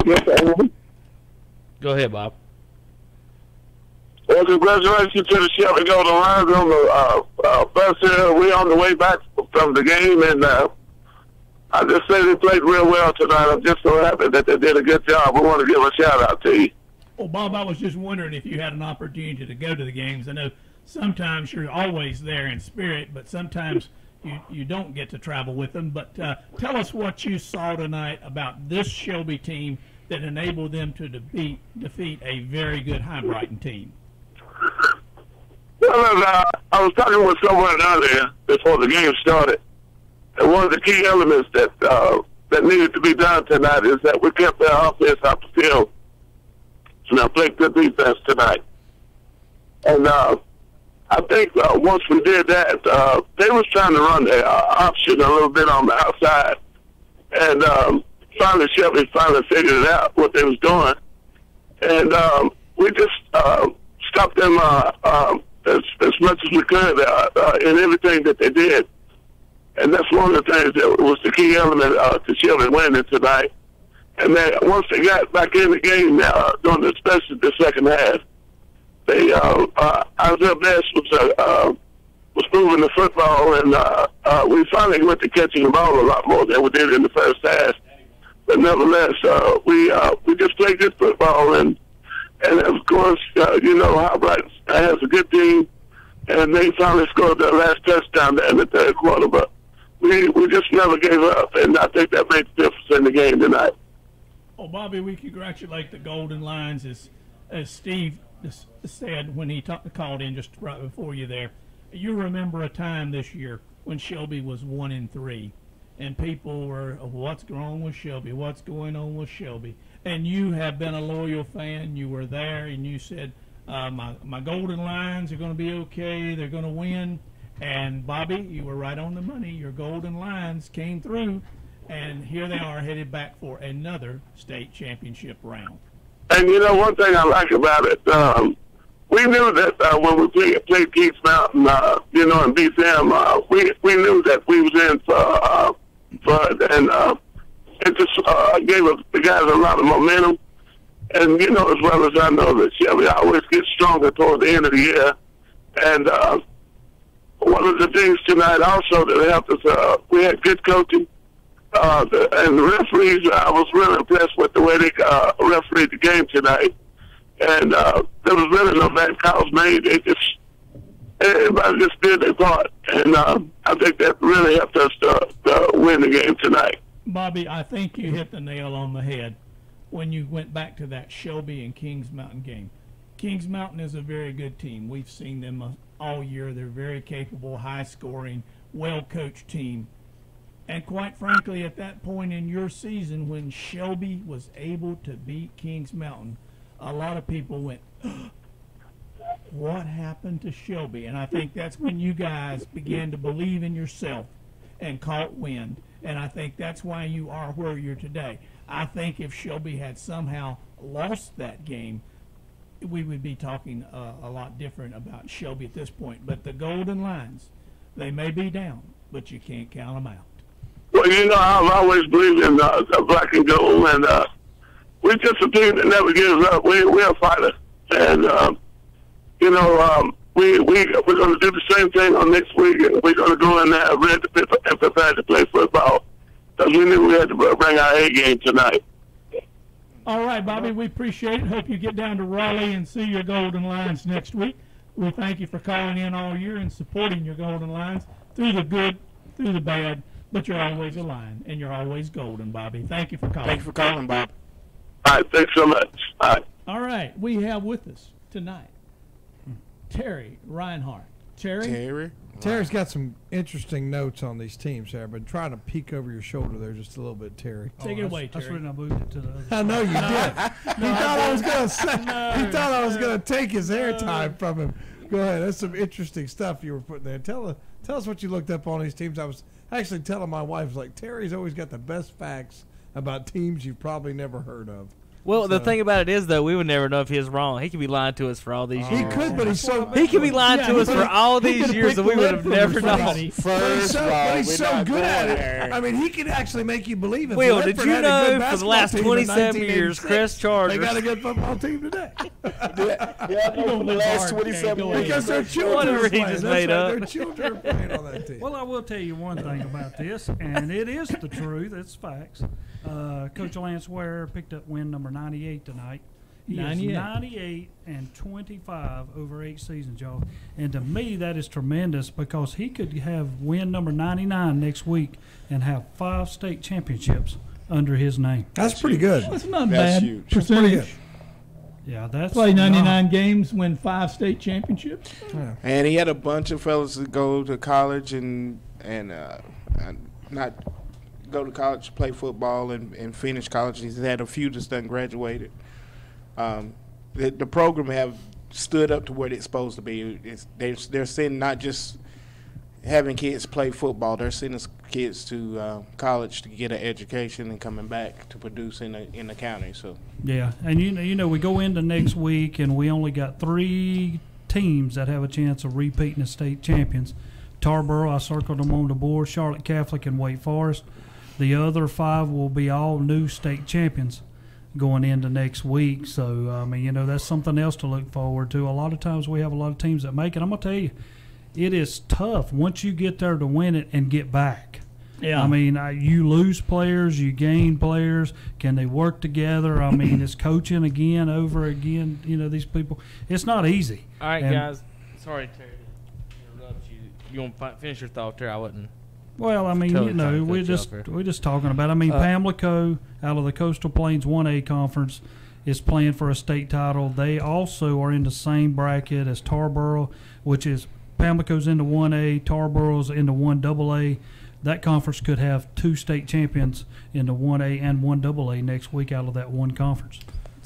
Speaker 11: Yes, sir.
Speaker 13: Go ahead, Bob.
Speaker 14: Well, congratulations to the Shelby Golden Lions on the bus here. We're on the way back from the game, and I just say they played real well tonight. I'm just so happy that they did a good job. We want to give a shout-out to you.
Speaker 1: Well, Bob, I was just wondering if you had an opportunity to go to the games. I know sometimes you're always there in spirit, but sometimes you don't get to travel with them. But tell us what you saw tonight about this Shelby team that enabled them to defeat a very good High Brighton team.
Speaker 14: Well, I was talking with someone earlier before the game started, and one of the key elements that needed to be done tonight is that we kept our offense off the field and I played good defense tonight. And I think once we did that, they was trying to run the option a little bit on the outside, and finally Shelby figured it out what they was doing, and we just stopped them as much as we could in everything that they did. And that's one of the things that was the key element to Shelby winning tonight. And then once they got back in the game, especially the second half, they our best was moving the football, and we finally went to catching the ball a lot more than we did in the first half. But nevertheless, we just played good football, and of course, High Brighton has a good team, and they finally scored their last touchdown in the third quarter. But we we just never gave up, and I think that made the difference in the game tonight.
Speaker 1: Oh, Bobby, we congratulate the Golden Lions, as Steve said when he called in just right before you there. You remember a time this year when Shelby was 1-3, and people were, what's wrong with Shelby? What's going on with Shelby? And you have been a loyal fan. You were there, and you said, my Golden Lions are going to be okay. They're going to win. And, Bobby, you were right on the money. Your Golden Lions came through, and here they are headed back for another state championship round.
Speaker 14: And, you know, one thing I like about it, we knew that when we played Kings Mountain, you know, and beat them, we knew that we was in for and it just gave the guys a lot of momentum. And, you know, as well as I know that Shelby always gets stronger toward the end of the year. And one of the things tonight also that helped us, we had good coaching. And the referees, I was really impressed with the way they refereed the game tonight. And there was really no bad calls made. Everybody just did their part. And I think that really helped us to win the game tonight.
Speaker 1: Bobby, I think you hit the nail on the head when you went back to that Shelby and Kings Mountain game. Kings Mountain is a very good team. We've seen them all year. They're very capable, high-scoring, well-coached team. And quite frankly, at that point in your season when Shelby was able to beat Kings Mountain, a lot of people went, what happened to Shelby? And I think that's when you guys began to believe in yourself and caught wind. And I think that's why you are where you're today. I think if Shelby had somehow lost that game, we would be talking a lot different about Shelby at this point. But the Golden Lions, they may be down, but you can't count them out.
Speaker 14: Well, you know, I've always believed in black and gold, and we're just a team that never gives up. We're a fighter. And, you know, we're going to do the same thing on next week, and we're going to go in there ready and prepared to play football because we knew we had to bring our A game tonight.
Speaker 1: All right, Bobby, we appreciate it. Hope you get down to Raleigh and see your Golden Lions next week. We thank you for calling in all year and supporting your Golden Lions through the good, through the bad, but you're always a Lion, and you're always golden, Bobby. Thank you for calling.
Speaker 9: Thank you for calling, Bob.
Speaker 14: All right, thanks so much. All right.
Speaker 1: All right, we have with us tonight Terry Reinhardt.
Speaker 2: Terry's got some interesting notes on these teams there. I've been trying to peek over your shoulder there just a little bit, Terry.
Speaker 1: Take it away, Terry.
Speaker 10: That's when I moved it to the other
Speaker 2: I know you did. He thought I was going to say. He thought I was going to take his airtime from him. Go ahead. That's some interesting stuff you were putting there. Tell us what you looked up on these teams. I was actually telling my wife, like, Terry's always got the best facts about teams you've probably never heard of.
Speaker 13: Well, the thing about it is, though, we would never know if he was wrong. He could be lying to us for all these years.
Speaker 2: He could, but he's so...
Speaker 13: He could be lying to us for all these years, and we would have never known.
Speaker 2: But he's so good at it. I mean, he can actually make you believe it.
Speaker 13: Will, did you know for the last 27 years, Chris Chargers...
Speaker 2: They got a good football team today.
Speaker 9: Yeah, for the last 27 years.
Speaker 2: Because their children
Speaker 13: Whatever
Speaker 2: are
Speaker 13: he
Speaker 2: playing.
Speaker 13: just
Speaker 2: That's
Speaker 13: made
Speaker 2: right,
Speaker 13: up.
Speaker 2: Their children are playing on that team.
Speaker 10: Well, I will tell you one thing about this, and it is the truth. It's facts. Coach Lance Ware picked up win number 98 tonight. He
Speaker 1: 98.
Speaker 10: is 98 and 25 over 8 seasons, y'all. And to me, that is tremendous because he could have win number 99 next week and have 5 state championships under his name.
Speaker 2: That's pretty good.
Speaker 1: That's not
Speaker 9: That's
Speaker 1: bad.
Speaker 9: huge.
Speaker 2: That's pretty good.
Speaker 1: Percentage.
Speaker 10: Yeah, that's
Speaker 1: Play 99 games, win 5 state championships.
Speaker 2: Yeah.
Speaker 9: And he had a bunch of fellas that go to college and not go to college, play football, and finish college. He's had a few that's done graduated. The program have stood up to where it's supposed to be. They're sending not just having kids play football. They're sending kids to college to get an education and coming back to produce in the county. So
Speaker 10: Yeah, and you know we go into next week and we only got 3 teams that have a chance of repeating as state champions. Tarboro, I circled them on the board. Charlotte Catholic and Wake Forest. The other 5 will be all new state champions going into next week. So, I mean, you know, that's something else to look forward to. A lot of times we have a lot of teams that make it. I'm going to tell you, it is tough once you get there to win it and get back.
Speaker 1: Yeah.
Speaker 10: I mean, you lose players, you gain players. Can they work together? I mean, it's coaching again, over again. You know, these people. It's not easy.
Speaker 13: All right, guys. Sorry, Terry, to interrupt you. You want to finish your thought, Terry? I wasn't.
Speaker 10: Well, I mean,
Speaker 13: Totally
Speaker 10: we're just talking about. I mean, Pamlico out of the Coastal Plains 1A conference is playing for a state title. They also are in the same bracket as Tarboro, which is Pamlico's into 1A, Tarborough's into 1AA. That conference could have 2 state champions into 1A and 1AA next week out of that one conference.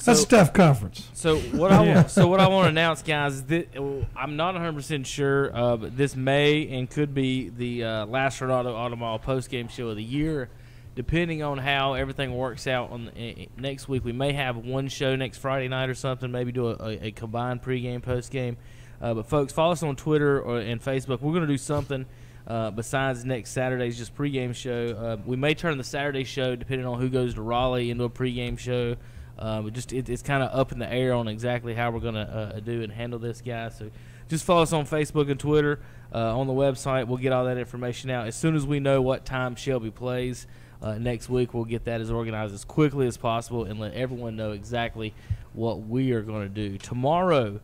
Speaker 2: That's a tough conference.
Speaker 13: So what I want to announce, guys, is that I'm not 100% sure, but this may and could be the last Renaldo Automall post-game show of the year, depending on how everything works out on next week. We may have one show next Friday night or something, maybe do a combined pregame, postgame. But, folks, follow us on Twitter and Facebook. We're going to do something besides next Saturday's just pregame show. We may turn the Saturday show, depending on who goes to Raleigh, into a pregame show. It's kind of up in the air on exactly how we're going to do and handle this, guys. So just follow us on Facebook and Twitter. On the website, we'll get all that information out. As soon as we know what time Shelby plays next week, we'll get that as organized as quickly as possible and let everyone know exactly what we are going to do. Tomorrow,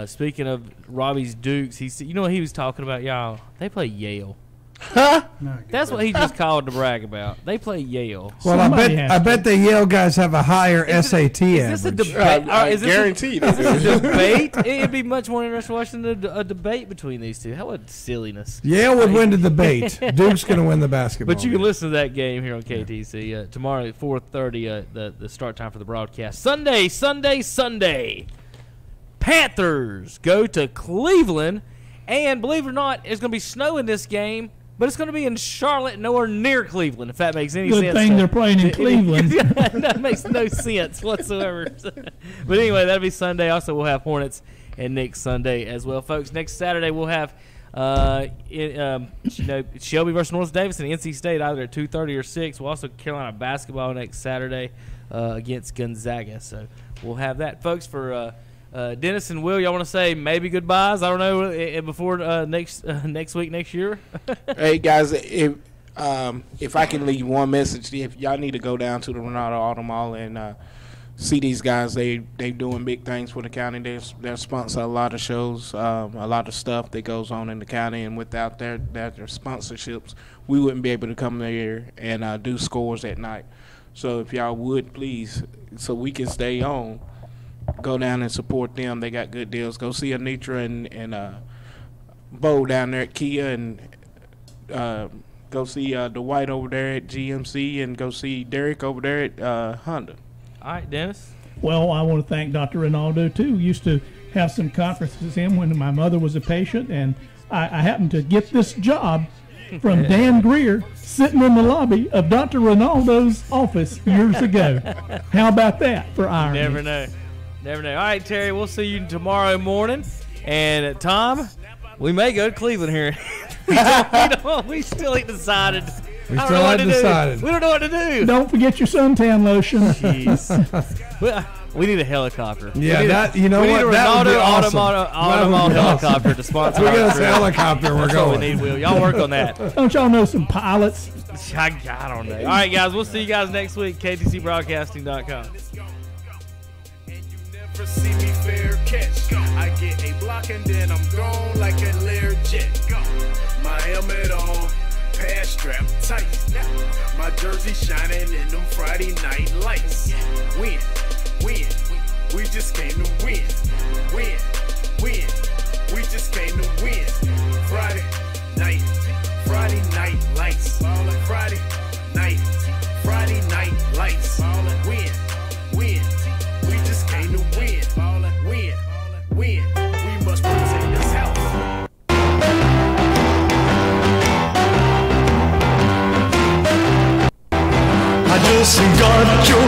Speaker 13: speaking of Robbie's Dukes, you know what he was talking about, y'all? They play Yale.
Speaker 2: Huh?
Speaker 13: That's what he just called to brag about. They play Yale.
Speaker 2: Well, I bet the Yale guys have a higher SAT average.
Speaker 13: Is this a debate?
Speaker 9: Guaranteed.
Speaker 13: Is this a debate? It'd be much more interesting watching a debate between these two. How a silliness.
Speaker 2: Yale would win the debate. Duke's going to win the basketball.
Speaker 13: But you can listen to that game here on KTC tomorrow at 4:30. The start time for the broadcast. Sunday. Panthers go to Cleveland, and believe it or not, it's going to be snow in this game. But it's going to be in Charlotte, nowhere near Cleveland, if that makes any sense.
Speaker 1: Good thing they're playing in Cleveland.
Speaker 13: That makes no sense whatsoever. But anyway, that'll be Sunday. Also, we'll have Hornets and Knicks Sunday as well. Folks, next Saturday we'll have Shelby versus North Davidson, NC State, either at 2:30 or 6. We'll also Carolina basketball next Saturday against Gonzaga. So we'll have that. Folks, for Dennis and Will, y'all want to say maybe goodbyes? I don't know, before next week, next year?
Speaker 9: Hey, guys, if I can leave one message, if y'all need to go down to the Renaldo Auto Mall and see these guys, they doing big things for the county. They're sponsor a lot of shows, a lot of stuff that goes on in the county, and without their sponsorships, we wouldn't be able to come there and do scores at night. So if y'all would, please, so we can stay on, go down and support them. They got good deals. Go see Anitra and Bo down there at Kia, and go see Dwight over there at GMC, and go see Derek over there at Honda.
Speaker 13: All right, Dennis.
Speaker 1: Well, I want to thank Dr. Renaldo, too. Used to have some conferences with him when my mother was a patient, and I happened to get this job from Dan Greer sitting in the lobby of Dr. Renaldo's office years ago. How about that for irony?
Speaker 13: Never know. Never know. All right, Terry, we'll see you tomorrow morning. And Tom, we may go to Cleveland here. We still ain't decided.
Speaker 2: We still haven't decided.
Speaker 13: We don't know what to do.
Speaker 1: Don't forget your suntan lotion.
Speaker 13: Jeez. We need a helicopter.
Speaker 2: Yeah,
Speaker 13: we need a Renaldo Automall helicopter to sponsor.
Speaker 2: We're going to helicopter. We're
Speaker 13: That's
Speaker 2: going.
Speaker 13: what we need, Will. Y'all work on that.
Speaker 1: Don't y'all know some pilots?
Speaker 13: I don't know. All right, guys, we'll see you guys next week. KTCBroadcasting.com.
Speaker 17: See me fair catch. I get a block and then I'm gone like a Learjet. My helmet on, pants strapped tight. My jersey shining in them Friday night lights. Win. We just came to win. Win. We just came to win. Friday night lights. Friday night lights. Win. We just came to win. Win. We must protect this house.
Speaker 18: I just got your